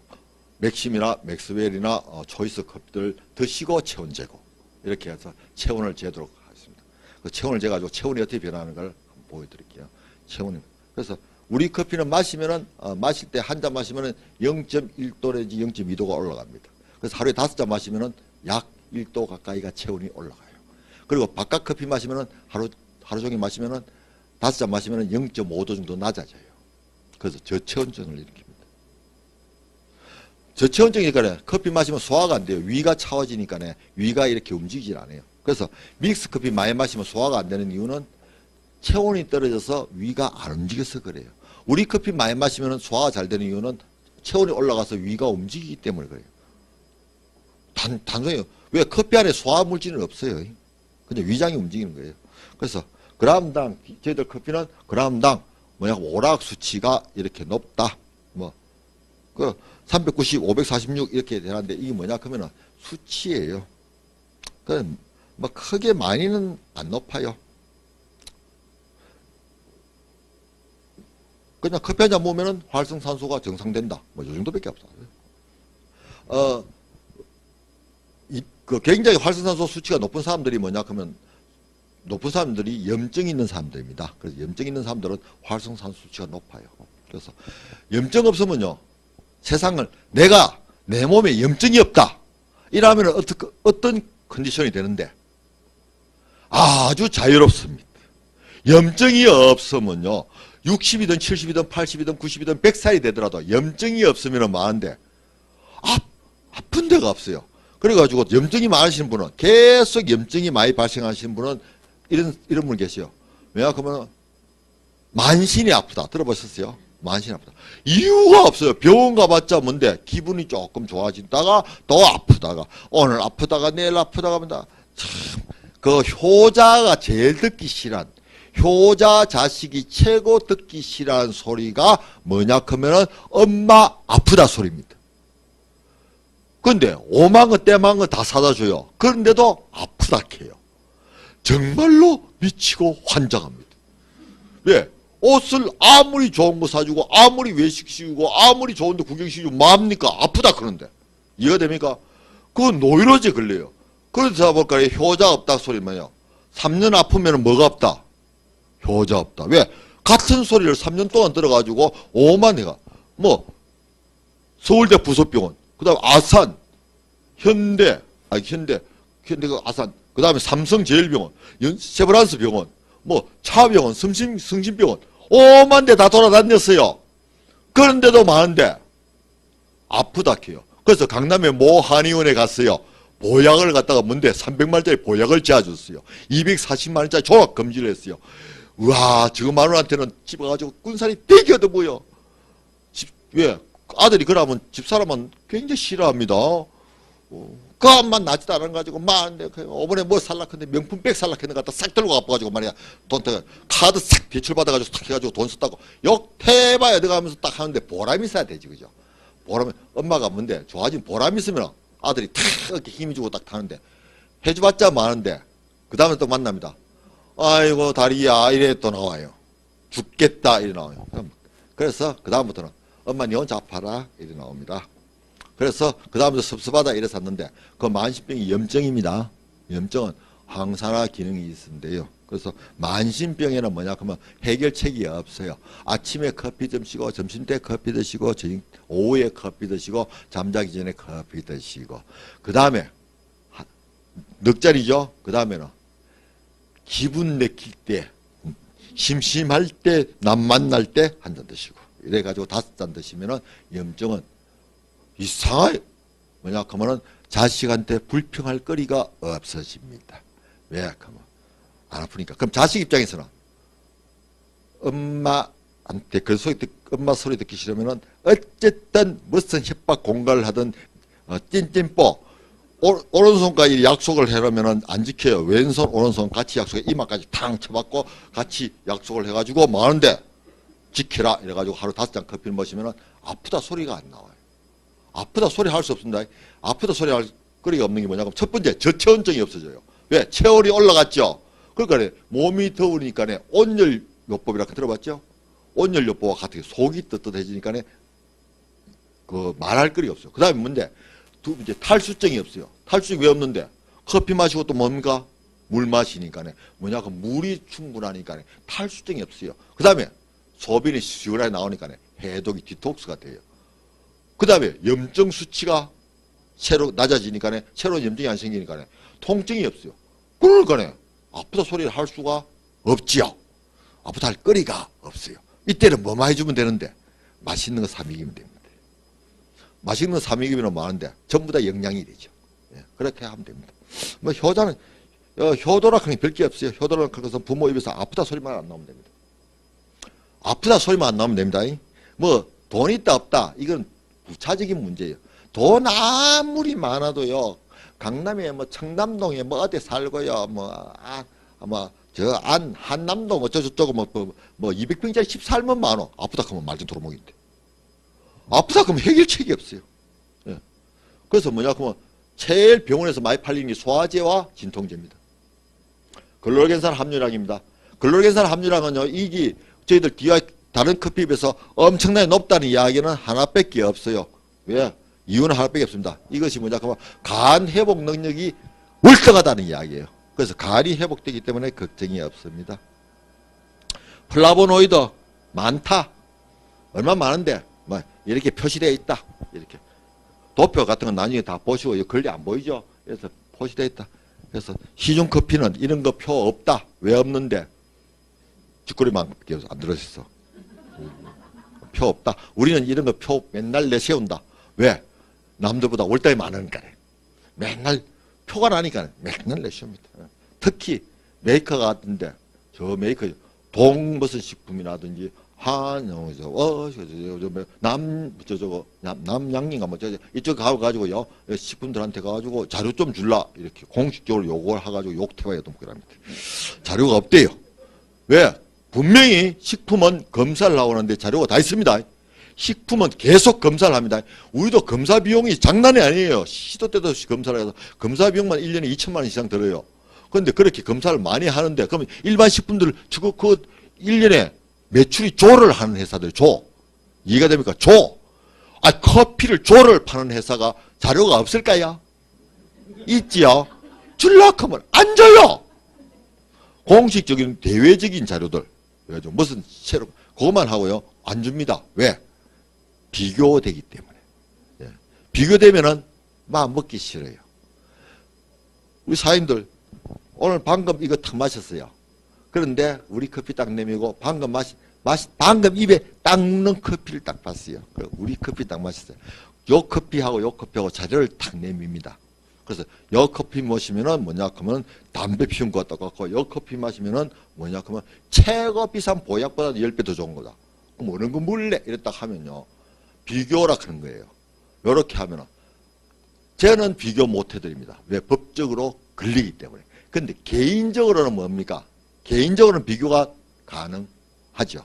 맥심이나 맥스웰이나 초이스 커피들 드시고 체온 재고 이렇게 해서 체온을 재도록 하겠습니다. 그 체온을 재가지고 체온이 어떻게 변하는 걸 한번 보여드릴게요. 체온이 그래서 우리 커피는 마실 때 한 잔 마시면은 0.1도 내지 0.2도가 올라갑니다. 그래서 하루에 5잔 마시면은 약 1도 가까이가 체온이 올라가요. 그리고 바깥 커피 마시면은 하루 종일 마시면은 5잔 마시면은 0.5도 정도 낮아져요. 그래서 저체온증을 일으킵니다. 저체온증이니까 커피 마시면 소화가 안 돼요. 위가 차워지니까 위가 이렇게 움직이질 않아요. 그래서 믹스 커피 많이 마시면 소화가 안 되는 이유는 체온이 떨어져서 위가 안 움직여서 그래요. 우리 커피 많이 마시면 소화가 잘 되는 이유는 체온이 올라가서 위가 움직이기 때문에 그래요. 단순해요. 왜? 커피 안에 소화 물질은 없어요. 그냥 위장이 움직이는 거예요. 그래서 그람당, 저희들 커피는 그람당 오락 수치가 이렇게 높다. 390, 546 이렇게 되는데 이게 뭐냐 그러면은 수치예요. 크게 많이는 안 높아요. 그냥 커피 한 잔 먹으면은 활성산소가 정상된다. 요 정도밖에 없어요. 굉장히 활성산소 수치가 높은 사람들이 뭐냐 그러면 높은 사람들이 염증이 있는 사람들입니다. 그래서 염증 있는 사람들은 활성산소 수치가 높아요. 그래서 염증 없으면요. 세상을 내가 내 몸에 염증이 없다. 이러면 어떤 컨디션이 되는데 아주 자유롭습니다. 염증이 없으면요. 60이든 70이든 80이든 90이든 100살이 되더라도 염증이 없으면 많은데 아픈 데가 없어요. 그래가지고 염증이 많으신 분은 계속 염증이 많이 발생하시는 분은 이런 분 계세요. 왜냐하면 만신이 아프다. 들어보셨어요? 만신이 아프다. 이유가 없어요. 병원 가봤자 뭔데 기분이 조금 좋아지다가 또 아프다가 오늘 아프다가 내일 아프다가 합니다. 참 그 효자가 제일 듣기 싫은 효자 자식이 최고 듣기 싫은 소리가 뭐냐 하면은 엄마 아프다 소리입니다. 근데 오만 거 떼만 거 다 사다 줘요. 그런데도 아프다 해요. 정말로 미치고 환장합니다. 왜? 옷을 아무리 좋은 거 사주고 아무리 외식 시키고 아무리 좋은데 구경 시키고 뭡니까? 아프다 그런데. 이해가 됩니까? 그건 노이로제 걸려요. 그래서 볼까 효자 없다 소리 뭐예요? 3년 아프면 뭐가 없다? 효자 없다. 왜? 같은 소리를 3년 동안 들어가지고 오만 해가 서울대 부속병원 그 다음에 아산 현대가 아산 그 다음에 삼성제일병원 세브란스 병원 차병원 성심병원 오만 대 다 돌아다녔어요. 그런데도 많은데 아프다 해요. 그래서 강남에 모 한의원에 갔어요. 보약을 갖다가 뭔데 300만원짜리 보약을 재워줬어요. 240만원짜리 종합검진을 했어요. 우와 저거 마누라한테는 집에 가지고 꾼살이 되게 얻어 보여. 왜? 아들이 그러면 집사람은 굉장히 싫어합니다. 그 암만 나지도 않아 가지고 많은데 이번에 뭐 살락했는데 명품백 살락했는데 갖다 싹 들고 가가지고 말이야 돈 카드 싹 대출 받아가지고 탁 해가지고 돈 썼다고 욕해봐야 들어가면서 딱 하는데 보람이 있어야 되지 그죠? 보람이 엄마가 뭔데 좋아진 보람이 있으면 아들이 탁 이렇게 힘이 주고 딱 타는데 해줘봤자 많은데 그 다음에 또 만납니다. 아이고 다리야 이래 또 나와요. 죽겠다 이래 나와요. 그래서 그 다음부터는 엄마 니 혼자 아파라 이래 나옵니다. 그래서 그 다음부터 섭섭하다 이래 샀는데 그 만신병이 염증입니다. 염증은 항산화 기능이 있는데요. 그래서 만신병에는 뭐냐 그러면 해결책이 없어요. 아침에 커피 드시고 점심때 커피 드시고 오후에 커피 드시고 잠자기 전에 커피 드시고 그 다음에 넉 잔이죠. 그 다음에는 기분 내킬 때 심심할 때 남 만날 때 한 잔 드시고 이래가지고 5잔 드시면은 염증은 이상하게 뭐냐 그러면은 자식한테 불평할 거리가 없어집니다. 왜? 그러면 안 아프니까. 그럼 자식 입장에서는 엄마한테 그 소리 엄마 소리 듣기 싫으면은 어쨌든 무슨 협박 공갈을 하든 찐찐뽀 오른손까지 약속을 해놓으면은 안 지켜요. 왼손 오른손 같이 약속해 이마까지 탕 쳐받고 같이 약속을 해가지고 많은데 지켜라 이래가지고 하루 5잔 커피를 마시면은 아프다 소리가 안 나와요. 아프다 소리 할 수 없습니다. 아프다 소리 할 거리가 없는 게 뭐냐면 첫 번째 저체온증이 없어져요. 왜? 체온이 올라갔죠. 그러니까 몸이 더우니까 온열요법이라고 들어봤죠? 온열요법과 같은 게 속이 뜨뜻해지니까 그 말할 거리가 없어요. 그 다음에 뭔데? 두 번째 탈수증이 없어요. 탈수증이 왜 없는데? 커피 마시고 또 뭡니까? 물 마시니까 뭐냐 그 물이 충분하니까 탈수증이 없어요. 그 다음에 소변이 시원하게 나오니까 해독이 디톡스가 돼요. 그 다음에 염증 수치가 새로 낮아지니까 새로운 염증이 안 생기니까 통증이 없어요. 그러니까 아프다 소리를 할 수가 없지요. 아프다 할 거리가 없어요. 이때는 뭐만 해주면 되는데 맛있는 거 사먹이면 됩니다. 맛있는 거 사먹이면 뭐하는데 전부 다 영양이 되죠. 예, 그렇게 하면 됩니다. 뭐 효자는 효도락하는 게 별게 없어요. 효도락하는 것은 부모 입에서 아프다 소리만 안 나오면 됩니다. 아프다 소리만 안 나오면 됩니다. 뭐 돈이 있다 없다 이건 부차적인 문제예요. 돈 아무리 많아도요. 강남에 뭐 청담동에 뭐 어디 살고요. 저 한남동 어쩌저쩌고 뭐 200평짜리 집 살면 많어. 아프다 하면 말좀 도루묵인데. 아프다 하면 해결책이 없어요. 예. 그래서 뭐냐 그러면 제일 병원에서 많이 팔리는 게 소화제와 진통제입니다. 글로겐산 함유량입니다. 글로겐산 함유량은요 이게 저희들 DI 다른 커피에 비해서 엄청나게 높다는 이야기는 하나밖에 없어요. 왜? 이유는 하나밖에 없습니다. 이것이 뭐냐 그러면 간 회복 능력이 월등하다는 이야기예요. 그래서 간이 회복되기 때문에 걱정이 없습니다. 플라보노이드 많다. 얼마 많은데 뭐 이렇게 표시되어 있다. 이렇게 도표 같은 건 나중에 다 보시고 이 글리 안 보이죠? 그래서 표시되어 있다. 그래서 시중 커피는 이런 거 표 없다. 왜 없는데? 쥐꼬리만 안 들어있어. 표 없다. 우리는 이런 거 표 맨날 내세운다. 왜? 남들보다 월등히 많으니까. 맨날 표가 나니까 맨날 내세웁니다. 특히 메이커 같은데 저 메이커 동 무슨 식품이라든지 남양인가 뭐 이쪽 가가지고요 식품들한테 가가지고 자료 좀 줄라 이렇게 공식적으로 요구를 해가지고 욕태워야 동그랍니다. 자료가 없대요. 왜? 분명히 식품은 검사를 하고는데 자료가 다 있습니다. 식품은 계속 검사를 합니다. 우리도 검사 비용이 장난이 아니에요. 시도 때도 없이 검사를 해서 검사 비용만 1년에 2천만 원 이상 들어요. 그런데 그렇게 검사를 많이 하는데 그러면 일반 식품들 그 1년에 매출이 조를 하는 회사들 조. 이해가 됩니까? 조. 커피를 조를 파는 회사가 자료가 없을까요? 있지요. 줄라고 하면 안 줘요. 공식적인 대외적인 자료들. 무슨 새로 그것만 하고요. 안 줍니다. 왜? 비교되기 때문에. 예. 비교되면은 막 먹기 싫어요. 우리 사인들 오늘 방금 이거 탁 마셨어요. 그런데 우리 커피 딱 내미고 방금 방금 입에 딱 넣은 커피를 딱 봤어요. 우리 커피 딱 마셨어요. 요 커피하고 자료를 탁 내밉니다. 그래서 요 커피 마시면은 뭐냐 하면 담배 피운 것 같고 요 커피 마시면은 뭐냐 하면 최고 비싼 보약보다 10배 더 좋은 거다. 그럼 어느 거 물래? 이랬다 하면요. 비교라 하는 거예요. 요렇게 하면은 저는 비교 못 해드립니다. 왜? 법적으로 걸리기 때문에. 근데 개인적으로는 뭡니까? 개인적으로는 비교가 가능하죠.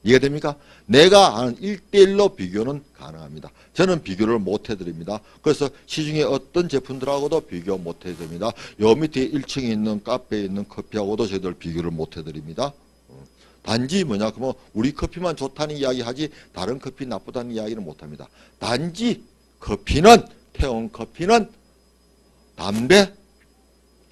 이해됩니까? 내가 아는 1대1로 비교는 가능합니다. 저는 비교를 못 해드립니다. 그래서 시중에 어떤 제품들하고도 비교 못 해드립니다. 요 밑에 1층에 있는 카페에 있는 커피하고도 저희들 비교를 못 해드립니다. 단지 뭐냐 그러면 우리 커피만 좋다는 이야기 하지 다른 커피 나쁘다는 이야기는 못합니다. 단지 커피는 태운 커피는 담배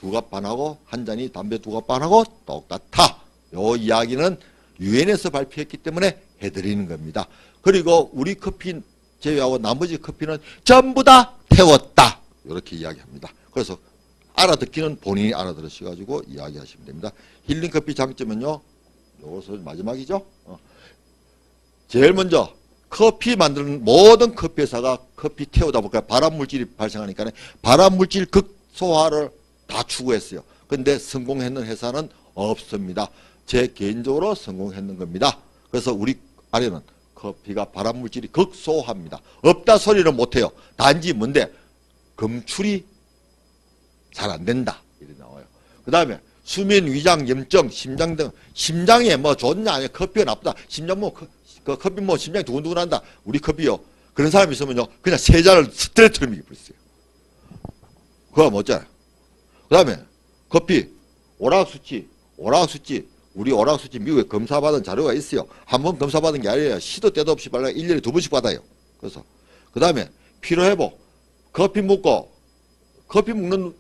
2갑 반하고 한 잔이 담배 2갑 반하고 똑같아. 요 이야기는 유엔에서 발표했기 때문에 해드리는 겁니다. 그리고 우리 커피 제외하고 나머지 커피는 전부 다 태웠다. 이렇게 이야기합니다. 그래서 알아듣기는 본인이 알아들으셔가지고 이야기하시면 됩니다. 힐링커피 장점은요. 요것은 마지막이죠. 제일 먼저 커피 만드는 모든 커피 회사가 커피 태우다 보니까 발암물질이 발생하니까 발암물질 극소화를 다 추구했어요. 근데 성공했는 회사는 없습니다. 제 개인적으로 성공했는 겁니다. 그래서 우리 아래는 커피가 발암물질이 극소화합니다. 없다 소리는 못해요. 단지 뭔데 검출이 잘 안 된다. 이렇게 나와요. 그 다음에 수면 위장 염증, 심장 등 심장에 뭐 좋냐 아니야 커피가 나쁘다. 심장 뭐 커피 뭐 심장이 두근두근한다. 우리 커피요. 그런 사람이 있으면요 그냥 세 잔을 스트레이트로 먹여버렸어요. 그거 못잖아요. 그 다음에 커피 오락수치 우리 오락수치 미국에 검사받은 자료가 있어요. 한 번 검사받은 게 아니라 시도 때도 없이 발라 1년에 2번씩 받아요. 그래서 그 다음에 피로회복 커피 먹는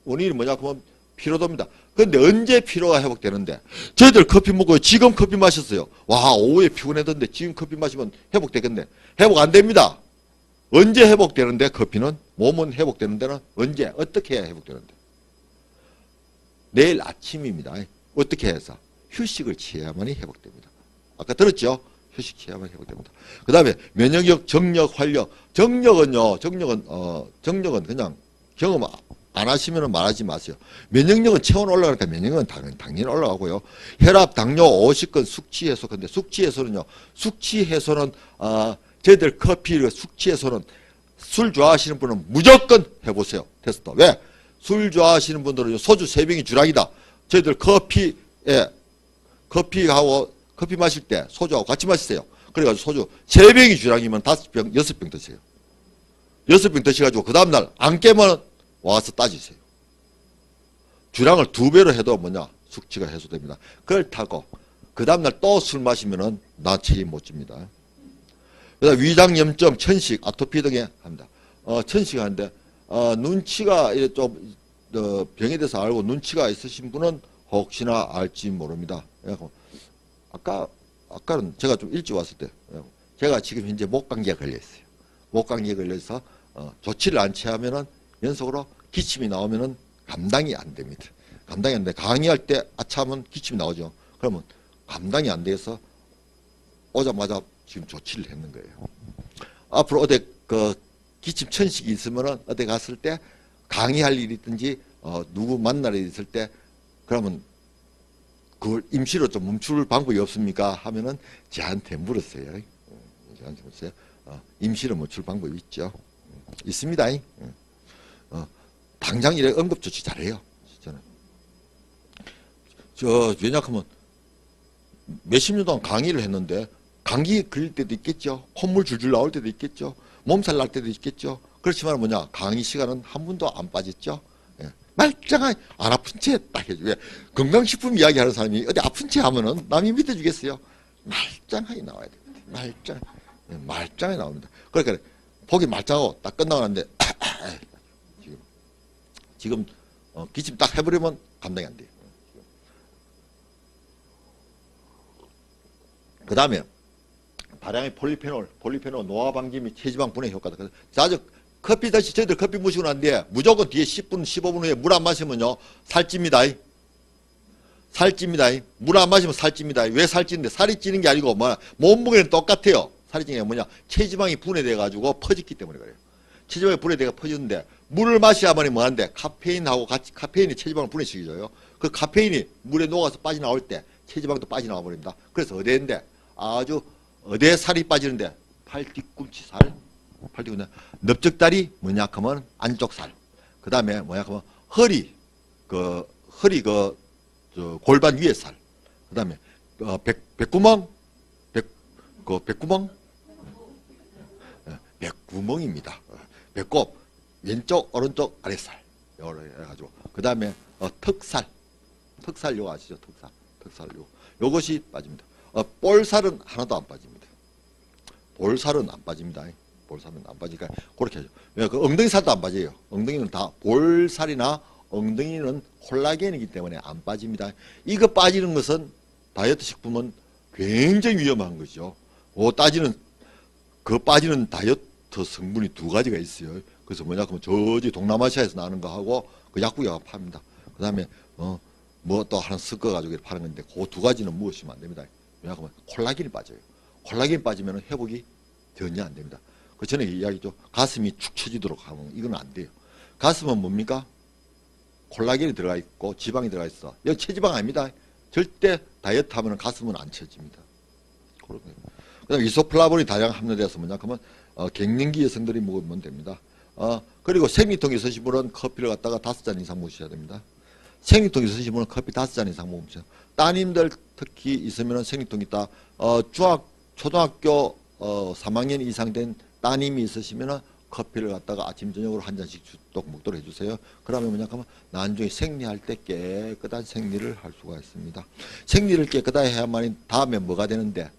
원인이 뭐냐 그러면 피로도입니다. 그런데 언제 피로가 회복되는데 저희들 커피 먹고 지금 커피 마셨어요. 와 오후에 피곤했던데 지금 커피 마시면 회복되겠네. 회복 안 됩니다. 언제 회복되는데 커피는 몸은 회복되는 데는 언제 어떻게 해야 회복되는데 내일 아침입니다. 어떻게 해서? 휴식을 취해야만이 회복됩니다. 아까 들었죠? 휴식 취해야만 회복됩니다. 그 다음에 면역력, 정력, 활력. 정력은 그냥 경험 안 하시면 말하지 마세요. 면역력은 체온 올라가니까 면역력은 당연히 올라가고요. 혈압, 당뇨, 오십근, 숙취 해소. 근데 숙취 해소는요. 숙취 해소는 저희들 커피 숙취 해소는 술 좋아하시는 분은 무조건 해보세요. 테스트. 왜? 술 좋아하시는 분들은 소주 3병이 주락이다. 저희들 커피 마실 때 소주하고 같이 마시세요. 그래가지고 소주 3병이 주락이면 5병, 6병 드세요. 6병 드셔가지고 그 다음날 안 깨면 와서 따지세요. 주량을 2배로 해도 뭐냐? 숙취가 해소됩니다. 그걸 타고 그 다음날 또 술 마시면은 나 책임 못 집니다. 그다음 위장염증, 천식, 아토피 등에 합니다. 천식 하는데 눈치가 좀 병에 대해서 알고 눈치가 있으신 분은 혹시나 알지 모릅니다. 아까는 제가 좀 일찍 왔을 때 제가 지금 현재 목감기에 걸려 있어요. 목감기에 걸려서 조치를 안 취하면은 연속으로 기침이 나오면은 감당이 안 됩니다. 감당이 안 돼. 강의할 때 아차하면 기침이 나오죠. 그러면 감당이 안 돼서 오자마자 지금 조치를 했는 거예요. 앞으로 어디 기침 천식이 있으면은 어디 갔을 때 강의할 일이 있든지 누구 만날 일이 있을 때 그러면 그걸 임시로 좀 멈출 방법이 없습니까? 하면은 저한테 물었어요. 저한테 물었어요. 임시로 멈출 방법이 있죠. 있습니다. 당장 이래 응급조치 잘해요. 저는. 왜냐하면 몇십 년 동안 강의를 했는데 감기 걸릴 때도 있겠죠. 콧물 줄줄 나올 때도 있겠죠. 몸살 날 때도 있겠죠. 그렇지만 뭐냐 강의 시간은 한 번도 안 빠졌죠. 말짱하게 안 아픈 채 딱 해줘. 왜 건강식품 이야기하는 사람이 어디 아픈 채 하면은 남이 믿어주겠어요. 말짱하게 나와야 됩니다. 말짱하게 나옵니다. 그러니까 보기 말짱하고 딱 끝나고 났는데 지금 기침 딱 해버리면 감당이 안 돼요. 그 다음에 다량의 폴리페놀 노화 방지 및 체지방 분해 효과다. 자주 커피 다시 저희들 커피 마시고 난 뒤에 무조건 뒤에 10분 15분 후에 물 안 마시면요 살찝니다. 살찝니다. 물 안 마시면 살찝니다. 왜 살찌는데 살이 찌는 게 아니고 몸무게는 똑같아요. 살이 찌는 게 뭐냐 체지방이 분해돼 가지고 퍼졌기 때문에 그래요. 체지방이 분해돼가 퍼졌는데 물을 마셔야만이 뭐한데 카페인하고 같이 카페인이 체지방을 분해시켜줘요. 그 카페인이 물에 녹아서 빠져나올 때 체지방도 빠져나와 버립니다. 그래서 어디인데 아주 어디에 살이 빠지는데 팔 뒤꿈치 살, 팔 뒤꿈치 넓적다리 뭐냐 하면 안쪽 살. 그 다음에 뭐냐 하면 허리 골반 위에 살. 그 다음에 백구멍 백구멍입니다. 배꼽 왼쪽 오른쪽 아랫살 해가지고 그 다음에 턱살 요거 아시죠? 턱살 요것이 빠집니다. 볼살은 하나도 안 빠집니다. 볼살은 안 빠집니다. 볼살은 안 빠지니까 그렇게 하죠. 그 엉덩이 살도 안 빠져요. 엉덩이는 다 볼살이나 엉덩이는 콜라겐이기 때문에 안 빠집니다. 이거 빠지는 것은 다이어트 식품은 굉장히 위험한 거죠. 빠지는 다이어트 성분이 2가지가 있어요. 그래서 뭐냐 하면 저기 동남아시아에서 나는 거하고 그 약국에 가서 팝니다. 그 다음에 뭐 또 하나 섞어가지고 파는 건데 그 2가지는 무엇이면 안 됩니다. 왜냐하면 콜라겐이 빠져요. 콜라겐이 빠지면 회복이 전혀 안 됩니다. 그 전에 이야기죠. 가슴이 축 처지도록 하면 이건 안 돼요. 가슴은 뭡니까? 콜라겐이 들어가 있고 지방이 들어가 있어. 여기 체지방 아닙니다. 절대 다이어트 하면 가슴은 안 처집니다. 그다음 이소플라본이 다량 함유돼서 뭐냐 그러면 갱년기 여성들이 먹으면 됩니다. 그리고 생리통이 있으신 분은 커피를 갖다가 5잔 이상 마셔야 됩니다. 생리통이 있으신 분은 커피 5잔 이상 먹으면 돼요. 따님들 특히 있으면 생리통이 있다. 초등학교 3학년 이상 된 따님이 있으시면 커피를 갖다가 아침 저녁으로 한 잔씩 먹도록 해주세요. 그러면 뭐냐 하면 나중에 생리할 때 깨끗한 생리를 할 수가 있습니다. 생리를 깨끗하게 해야만 다음에 뭐가 되는데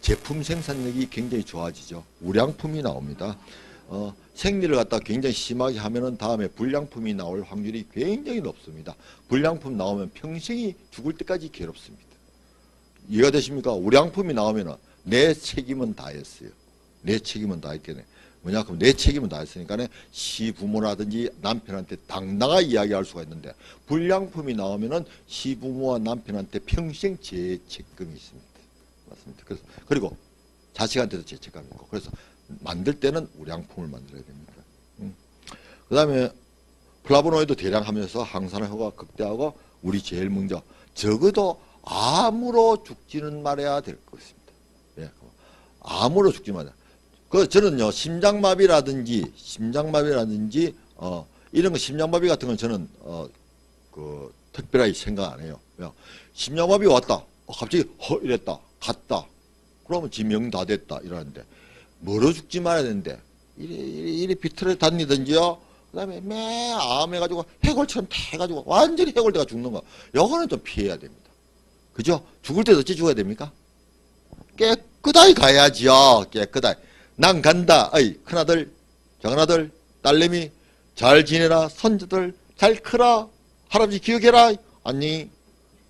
제품 생산력이 굉장히 좋아지죠. 우량품이 나옵니다. 생리를 갖다가 굉장히 심하게 하면은 다음에 불량품이 나올 확률이 굉장히 높습니다. 불량품 나오면 평생이 죽을 때까지 괴롭습니다. 이해가 되십니까? 우량품이 나오면은 내 책임은 다했어요. 내 책임은 다 있겠네. 뭐냐, 그럼 내 책임은 다 있으니까 시부모라든지 남편한테 당당하게 이야기할 수가 있는데, 불량품이 나오면은 시부모와 남편한테 평생 죄책감이 있습니다. 맞습니다. 그래서, 그리고 자식한테도 죄책감이 있고, 그래서 만들 때는 우량품을 만들어야 됩니다. 그 다음에 플라보노이드 대량 하면서 항산화효과 극대화하고, 우리 제일 먼저 적어도 암으로 죽지는 말아야 될 것입니다. 예, 암으로 죽지 말아야. 그 저는요, 심장마비라든지 이런 거, 심장마비 같은 건 저는 그 특별하게 생각 안 해요. 심장마비 왔다, 갑자기 이랬다, 갔다, 그러면 지명 다 됐다 이러는데, 멀어 죽지 말아야 되는데 이리 비틀어 다니든지요. 그다음에 매 암해가지고 해골처럼 해가지고 완전히 해골돼가 죽는 거, 요거는 좀 피해야 됩니다. 그죠? 죽을 때도 어찌 죽어야 됩니까? 깨끗하게 가야지요. 깨끗하게. 난 간다. 어이, 큰아들, 작은아들, 딸내미 잘 지내라. 손주들 잘 크라. 할아버지 기억해라. 안녕히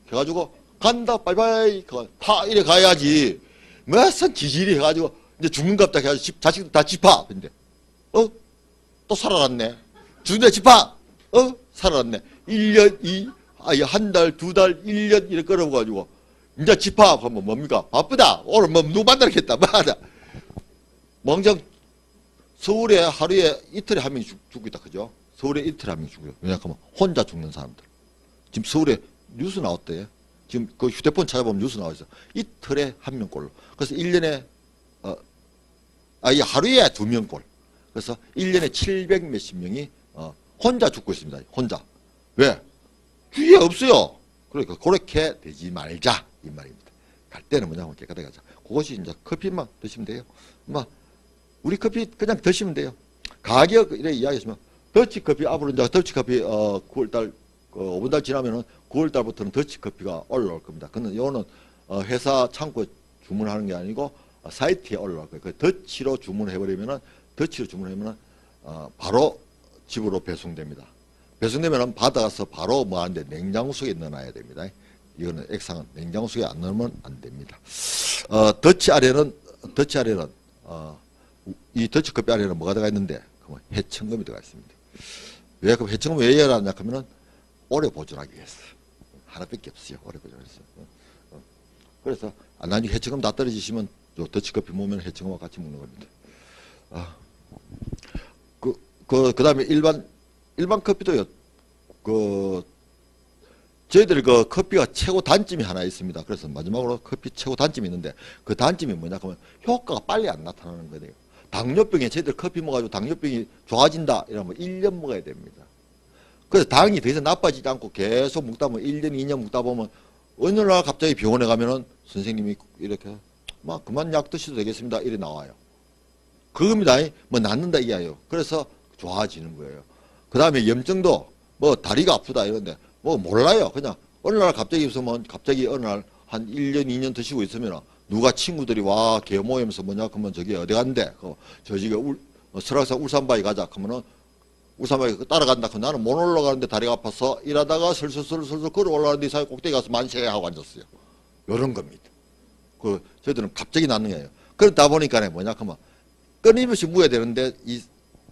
해가지고 간다. 빠이빠이. 다 이래 가야지. 무슨 지질이 해가지고 이제 죽는갑다 해가지고 자식들 다 집합. 근데 또 살아났네. 죽는데 집합. 살아났네. 1년, 한 달, 2달, 1년 이렇게 끌어가지고 이제 집합하면 뭡니까? 바쁘다. 오늘 뭐 누구 만나겠다. 뭐하다. 멍정 서울에 하루에 이틀에 한 명이 죽고 있다. 그죠? 서울에 이틀에 한 명이 죽어요. 왜냐하면 혼자 죽는 사람들. 지금 서울에 뉴스 나왔대요. 지금 그 휴대폰 찾아보면 뉴스 나와 있어. 이틀에 한 명꼴로. 그래서 1년에 하루에 2명꼴. 그래서 1년에 700 몇십 명이 혼자 죽고 있습니다. 혼자. 왜? 주위에 없어요. 그러니까 그렇게 되지 말자 이 말입니다. 갈 때는 뭐냐면 깨끗하게 가자. 그것이 이제 커피만 드시면 돼요. 우리 커피 그냥 드시면 돼요. 가격 이래 이야기했으면 더치커피 앞으로 이제 더치커피 9월달 5분달 지나면은 9월달부터는 더치커피가 올라올 겁니다. 근데 이거는 회사 창고에 주문하는 게 아니고 사이트에 올라올 거예요. 그 더치로 주문해버리면은 바로 집으로 배송됩니다. 배송되면은 받아가서 바로 뭐 하는데 냉장고 속에 넣어놔야 됩니다. 이거는 액상은 냉장고 속에 안 넣으면 안 됩니다. 더치 아래는 이 더치커피 아래는 뭐가 들어가 있는데 해청금이 들어가 있습니다. 왜 그 해청금 왜 열었냐 하면은 오래 보존하기 위해서. 하나밖에 없어요. 오래 보존하기 위해서. 그래서 나중에 해청금 다 떨어지시면 요 더치커피 먹으면 해청금과 같이 먹는 겁니다. 그 다음에 일반 커피도요. 저희들이 그 커피가 최고 단점이 하나 있습니다. 그래서 마지막으로 커피 최고 단점이 있는데, 그 단점이 뭐냐 하면 효과가 빨리 안 나타나는 거예요. 당뇨병에 저희들 커피 먹어가지고 당뇨병이 좋아진다 이러면 1년 먹어야 됩니다. 그래서 당이 더 이상 나빠지지 않고 계속 먹다 보면 1년, 2년 먹다 보면 어느 날 갑자기 병원에 가면은 선생님이 이렇게 막 그만 약 드셔도 되겠습니다. 이래 나와요. 그겁니다. 뭐 낫는다 이게요. 그래서 좋아지는 거예요. 그 다음에 염증도 뭐 다리가 아프다 이런데 뭐 몰라요. 그냥 어느 날 갑자기 있으면 갑자기 어느 날 한 1년, 2년 드시고 있으면 누가 친구들이 와 개모임에서 뭐냐 그러면 저기 어디 간대. 저기가 설악산 울산바위 가자. 그러면은 울산바위 따라간다. 그럼 나는 못 올라가는데 다리가 아파서 일하다가 슬슬 걸어 올라가는데 이사회 꼭대기 가서 만세 하고 앉았어요. 이런 겁니다. 저희들은 갑자기 낫는 거예요. 그러다 보니까 뭐냐 그러면 끊임없이 묵어야 되는데 이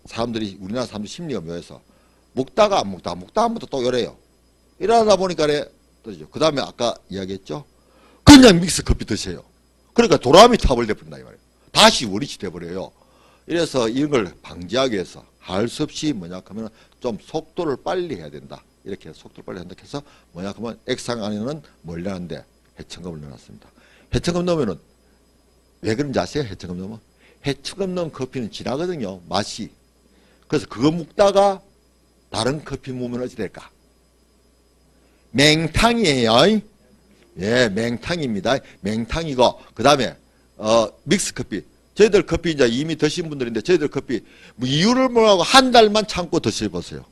사람들이 우리나라 사람들 심리가 묘해서 먹다가 안 먹다 또 이래요. 이러다 보니까 떨어지죠. 그 다음에 아까 이야기했죠. 그냥 믹스 커피 드세요. 그러니까 도라미 타블 돼버린다 이 말이에요. 다시 원위치 돼버려요. 이래서 이런 걸 방지하기 위해서 할 수 없이 뭐냐 하면 좀 속도를 빨리 해야 된다. 이렇게 속도를 빨리 한다 해서 뭐냐 하면 액상 안에는 뭘 넣는데 해청금을 넣어놨습니다. 해청금 넣으면은 왜 그런지 아세요? 해청금 넣으면 해청금 넣은 커피는 진하거든요. 맛이. 그래서 그거 먹다가 다른 커피 먹으면 어찌 될까? 맹탕이에요. 예, 맹탕입니다. 맹탕이고, 그 다음에, 믹스 커피. 저희들 커피 이제 이미 드신 분들인데, 저희들 커피, 뭐 이유를 뭐라고 한 달만 참고 드셔보세요.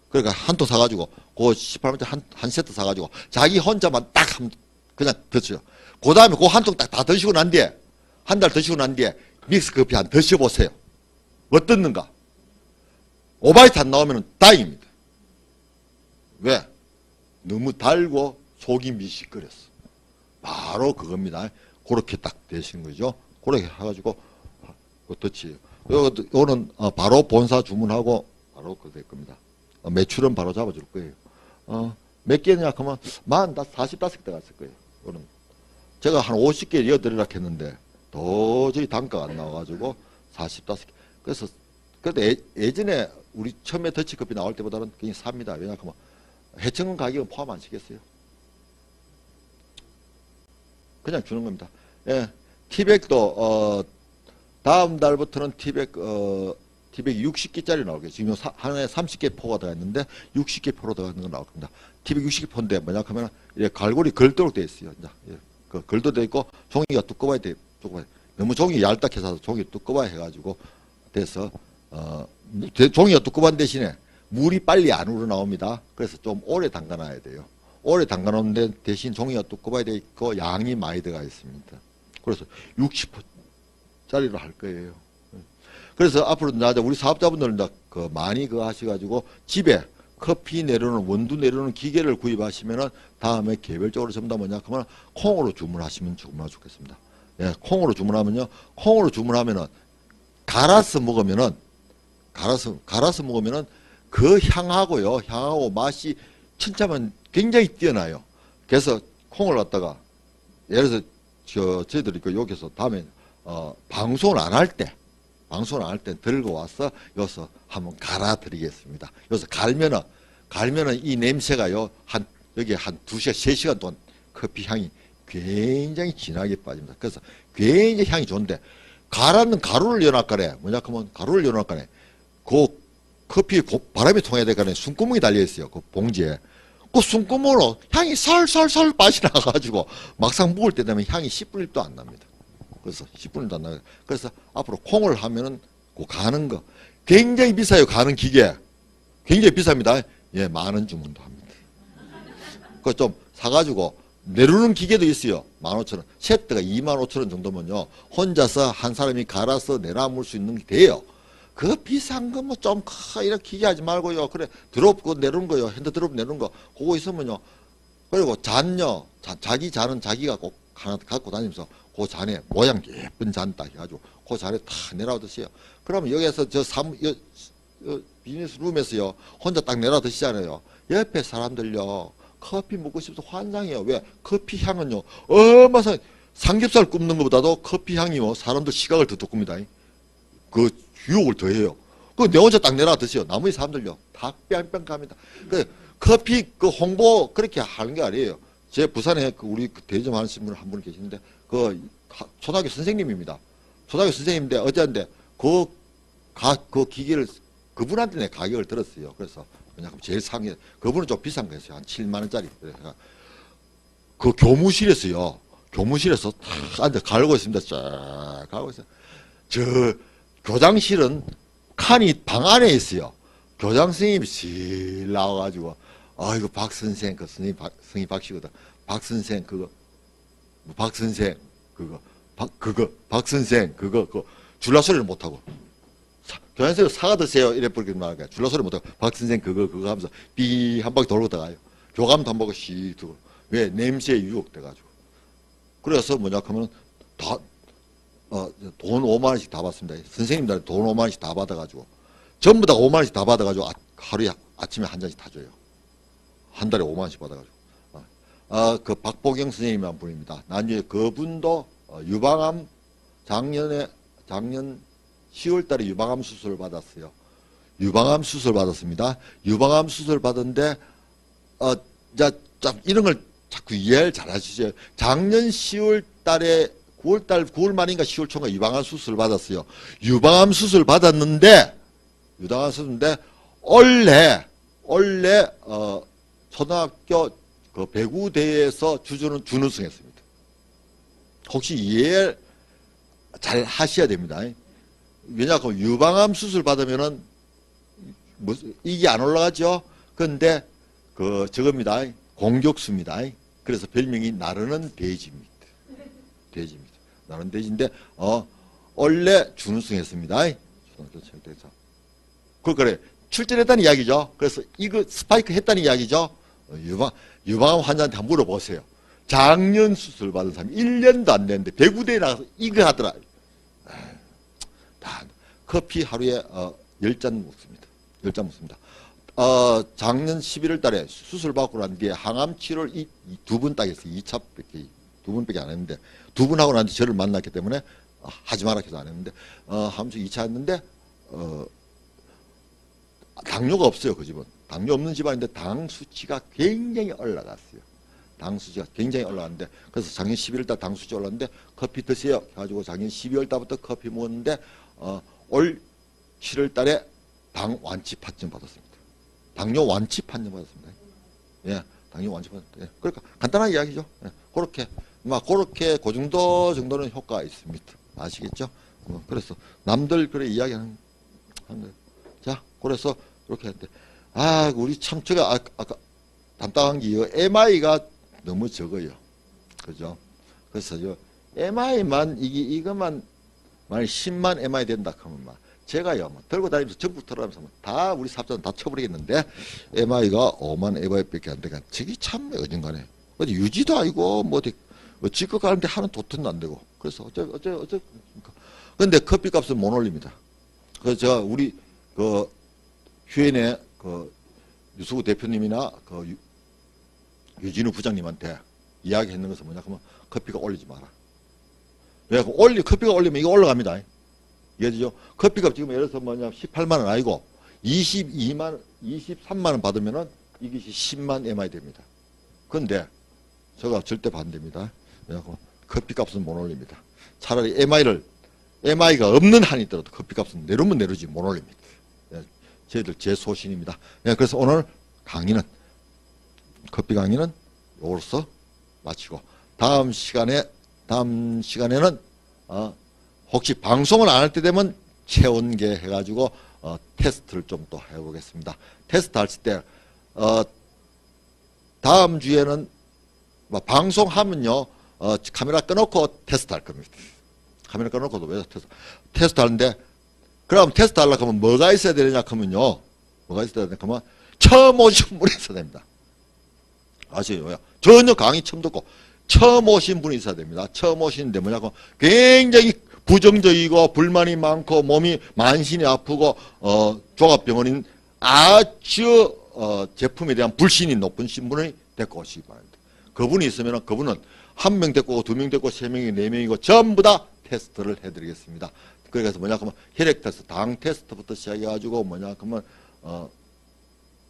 그러니까 한 통 사가지고, 그 18만원짜리 한 세트 사가지고, 자기 혼자만 딱 그냥 드셔요. 그 다음에 그 한 통 딱 다 드시고 난 뒤에, 한 달 드시고 난 뒤에, 믹스 커피 한 드셔보세요. 어떻는가? 오바이트 안 나오면 다행입니다. 왜? 너무 달고 속이 미식거렸어. 바로 그겁니다. 그렇게 딱 되시는 거죠. 그렇게 해가지고 터치. 요거는 바로 본사 주문하고 바로 그 될 겁니다. 매출은 바로 잡아줄 거예요. 몇 개냐 하면 45개 들어갔을 거예요. 요거는 제가 한 50개 이어드리라 했는데 도저히 단가가 안 나와가지고 45개. 그래서 그때 예전에 우리 처음에 더치커피 나올 때보다는 굉장히 삽니다. 왜냐하면 해청금 가격은 포함 안 시켰어요. 그냥 주는 겁니다. 예, 티백도 다음 달부터는 티백 60개짜리 나오게. 지금 하나에 30개 포가 들어갔는데 60개 포로 들어가는 거 나올 겁니다. 티백 60개 포인데 뭐냐 하면 갈고리 걸도록 되어 있어요. 예, 그 걸도 되어 있고 종이가 두꺼워야 돼. 너무 종이 얇다해서 종이 두꺼워야 해가지고 돼서 종이가 두꺼운 대신에 물이 빨리 안 우러나옵니다. 그래서 좀 오래 담가놔야 돼요. 오래 담가놓는데 대신 종이가 두꺼워야 돼 있고 양이 많이 들어가 있습니다. 그래서 60%짜리로 할 거예요. 그래서 앞으로 나자 우리 사업자분들은 많이 하셔가지고 집에 커피 내려오는 원두 내려오는 기계를 구입하시면은 다음에 개별적으로 전부 다 뭐냐 하면 콩으로 주문하시면 정말 좋겠습니다. 예, 콩으로 주문하면요. 콩으로 주문하면은 갈아서 먹으면은 그 향하고 맛이 천차만 굉장히 뛰어나요. 그래서 콩을 갖다가 예를 들어서 저희들이 여기서 다음에 방송을 안 할 때 들고 와서 여기서 한번 갈아 드리겠습니다. 여기서 갈면은 이 냄새가요 여기 한 2시간 3시간 동안 커피 향이 굉장히 진하게 빠집니다. 그래서 굉장히 향이 좋은데 갈았는 가루를 연합간에 뭐냐 하면 가루를 연합간에 그 커피 바람이 통해야 될 간에 숨구멍이 달려 있어요. 그 봉지에. 그 숨구멍으로 향이 살살살 빠져 나가가지고 막상 먹을 때 되면 향이 10분의 1도 안 납니다. 그래서 10분의 1도 안 나요. 그래서 앞으로 콩을 하면은 그 가는 거 굉장히 비싸요. 가는 기계 굉장히 비쌉니다. 예, 10,000원 주문도 합니다. 그거 좀 사가지고 내려오는 기계도 있어요. 15,000원. 세트가 25,000원 정도면요. 혼자서 한 사람이 갈아서 내려올 수 있는 게 돼요. 그 비싼 거 뭐 좀 이렇게 기계 하지 말고요. 그래 드롭 그 내려오는 거요. 핸드 드롭 내려오는 거 그거 있으면요. 그리고 잔요. 자기 잔은 자기가 꼭 하나 갖고 다니면서 그 잔에 모양 예쁜 잔 딱 해가지고 그 잔에 다 내려 드세요. 그러면 여기에서 비즈니스 룸에서요. 혼자 딱 내려 드시잖아요. 옆에 사람들요. 커피 먹고 싶어서 환장해요. 왜? 커피 향은요. 엄마상 삼겹살 굽는 것보다도 커피 향이요. 사람들 시각을 더 돋굽니다. 그 유혹을 더해요. 그 내 혼자 딱 내려 드세요. 나머지 사람들요. 다 뺑뺑 갑니다. 그 커피 그 홍보 그렇게 하는 게 아니에요. 제 부산에 우리 대점 하시는 분 한 분 계시는데 그 초등학교 선생님입니다. 초등학교 선생님인데 어제인데 그 기계를 그분한테 내 가격을 들었어요. 그래서 왜냐하면 제일 상위 그분은 좀 비싼 거였어요. 한 7만 원짜리. 그래서 그 교무실에서요. 교무실에서 탁 앉아 갈고 있습니다. 쫙 갈고 있어요. 저 교장실은 칸이 방 안에 있어요. 교장 선생님이 실 나와가지고 아이고 박 선생 그 선생님 성이 박씨거든. 박 선생 그거 박 선생 박 선생 그거 줄라 소리를 못 하고 교장 선생 사과 드세요 이래 버리게 말하니까 줄라 소리 못 하고 박 선생 그거 하면서 삐 한 바퀴 돌고 들어가요. 교감도 한 바퀴 씩 두고 왜 냄새에 유혹돼가지고 그래서 뭐냐 하면 다 돈 5만 원씩 다 받습니다. 선생님들 돈 5만 원씩 다 받아가지고 전부 다 5만 원씩 다 받아가지고 하루에 아침에 한 잔씩 다 줘요. 한 달에 5만 원씩 받아가지고. 그 박보경 선생님이 한 분입니다. 나중에 그분도 유방암 작년 10월 달에 유방암 수술을 받았어요. 유방암 수술 받았습니다. 유방암 수술 받은데 이런 걸 자꾸 이해를 잘 하시죠. 작년 10월 달에 9월 말인가 10월 초인가 유방암 수술을 받았어요. 유방암 수술 받았는데 원래 초등학교 그 배구 대회에서 준우승했습니다. 혹시 이해를 잘 하셔야 됩니다. 왜냐하면 유방암 수술 받으면은 이게 안 올라가죠. 그런데 저겁니다. 공격수입니다. 그래서 별명이 나르는 돼지입니다. 돼지입니다. 나는 돼지인데 원래 준우승했습니다. 그래 출전했다는 이야기죠. 그래서 이거 스파이크 했다는 이야기죠. 유방암 환자한테 한번 물어보세요. 작년 수술 받은 사람이 1년도 안 됐는데 배구대에 나가서 이거 하더라. 다 커피 하루에 10잔 먹습니다. 10잔 먹습니다. 작년 11월 달에 수술 받고 난 뒤에 항암 치료를 두 번 딱 했어요. 2차 밖에, 두 번밖에 안 했는데, 두 번 하고 난 뒤에 저를 만났기 때문에 하지 마라 해서 안 했는데, 하면서 2차 했는데, 당뇨가 없어요, 그 집은. 당뇨 없는 집안인데 당 수치가 굉장히 올라갔어요. 당 수치가 굉장히 올라갔는데, 그래서 작년 11월 달 당 수치 올랐는데, 커피 드세요 해가지고 작년 12월 달부터 커피 먹었는데, 올 7월 달에 당 완치 판정 받았습니다. 당뇨 완치 판정 받았습니다. 예, 당뇨 완치 판정. 예, 그러니까 간단한 이야기죠. 예, 그렇게 그 정도는 효과가 있습니다. 아시겠죠? 그래서 남들 그래 이야기하는 거예요. 자, 그래서 그렇게 했는데, 우리 참 제가 아까 담당한 게 MI가 너무 적어요. 그죠? 그래서 MI만 이것만 만약 10만 MI 된다 하면 제가요, 들고 다니면서 전국 털어가면서 다 우리 사업자는 다 쳐버리겠는데, MI가 5만 MI밖에 안 되니까, 저기 참 어딘가네. 어디 유지도 아니고, 직급 가는데 하는 도트는 안 되고. 그래서 어째. 근데 커피 값은 못 올립니다. 그래서 제가 우리, 휴엔의 유수구 대표님이나 유진우 부장님한테 이야기했는 것은 뭐냐, 그러면 커피가 올리지 마라. 왜? 커피가 올리면 이거 올라갑니다. 이해되죠? 커피값 지금 예를 들어서 18만 원 아니고 23만 원 받으면은 이것이 10만 MI 됩니다. 그런데 제가 절대 반대입니다. 커피값은 못 올립니다. 차라리 MI가 없는 한이 있더라도 커피값은 내려면 내려지 못 올립니다. 저희들 제 소신입니다. 그래서 오늘 커피 강의는 요로서 마치고 다음 시간에는 혹시 방송을 안 할 때 되면 체온계 해가지고 테스트를 좀 또 해보겠습니다. 테스트 할 때 다음 주에는 방송하면요 카메라 꺼놓고 테스트 할 겁니다. 카메라 꺼놓고도 왜 테스트 하는데, 그럼 테스트 하려고 하면 뭐가 있어야 되느냐 하면요, 뭐가 있어야 되느냐 하면 처음 오신 분이 있어야 됩니다. 아시죠? 전혀 강의 처음 듣고 처음 오신 분이 있어야 됩니다. 처음 오시는데 뭐냐고 굉장히 부정적이고 불만이 많고 몸이 만신이 아프고 종합병원인 아주 제품에 대한 불신이 높은 신분이 데리고 오시기 바랍니다. 그분이 있으면 그분은 한 명 데리고 오고 두 명 데리고 세 명이 네 명이고 전부 다 테스트를 해드리겠습니다. 그래서 뭐냐 그러면 혈액 테스트, 당 테스트부터 시작해가지고 뭐냐 그러면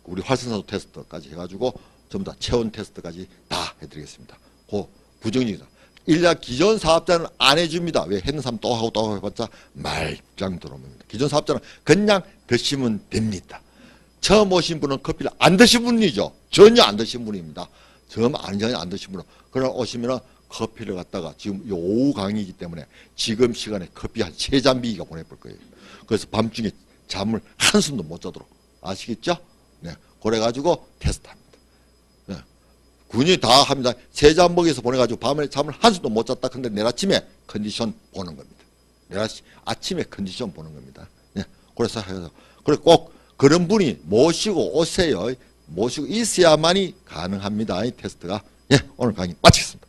우리 활성산소 테스트까지 해가지고 전부 다 체온 테스트까지 다 해드리겠습니다. 그 부정적이다. 일약 기존 사업자는 안 해줍니다. 왜? 했는 사람 또 하고 또 해봤자 말짱 들어옵니다. 기존 사업자는 그냥 드시면 됩니다. 처음 오신 분은 커피를 안 드신 분이죠. 전혀 안 드신 분입니다. 전혀 안 드신 분은. 그러나 오시면 커피를 갖다가 지금 오후 강의이기 때문에 지금 시간에 커피 한 3잔 비기가 보내볼 거예요. 그래서 밤중에 잠을 한숨도 못 자도록. 아시겠죠? 네. 그래가지고 테스트합니다. 네. 군인이 다 합니다. 3잔 먹여서 보내가지고 밤에 잠을 한숨도 못 잤다. 근데 내일 아침에 컨디션 보는 겁니다. 내일 아침에 컨디션 보는 겁니다. 네. 그래서 해서. 그래 꼭 그런 분이 모시고 오세요. 모시고 있어야만이 가능합니다. 이 테스트가. 예. 오늘 강의 마치겠습니다.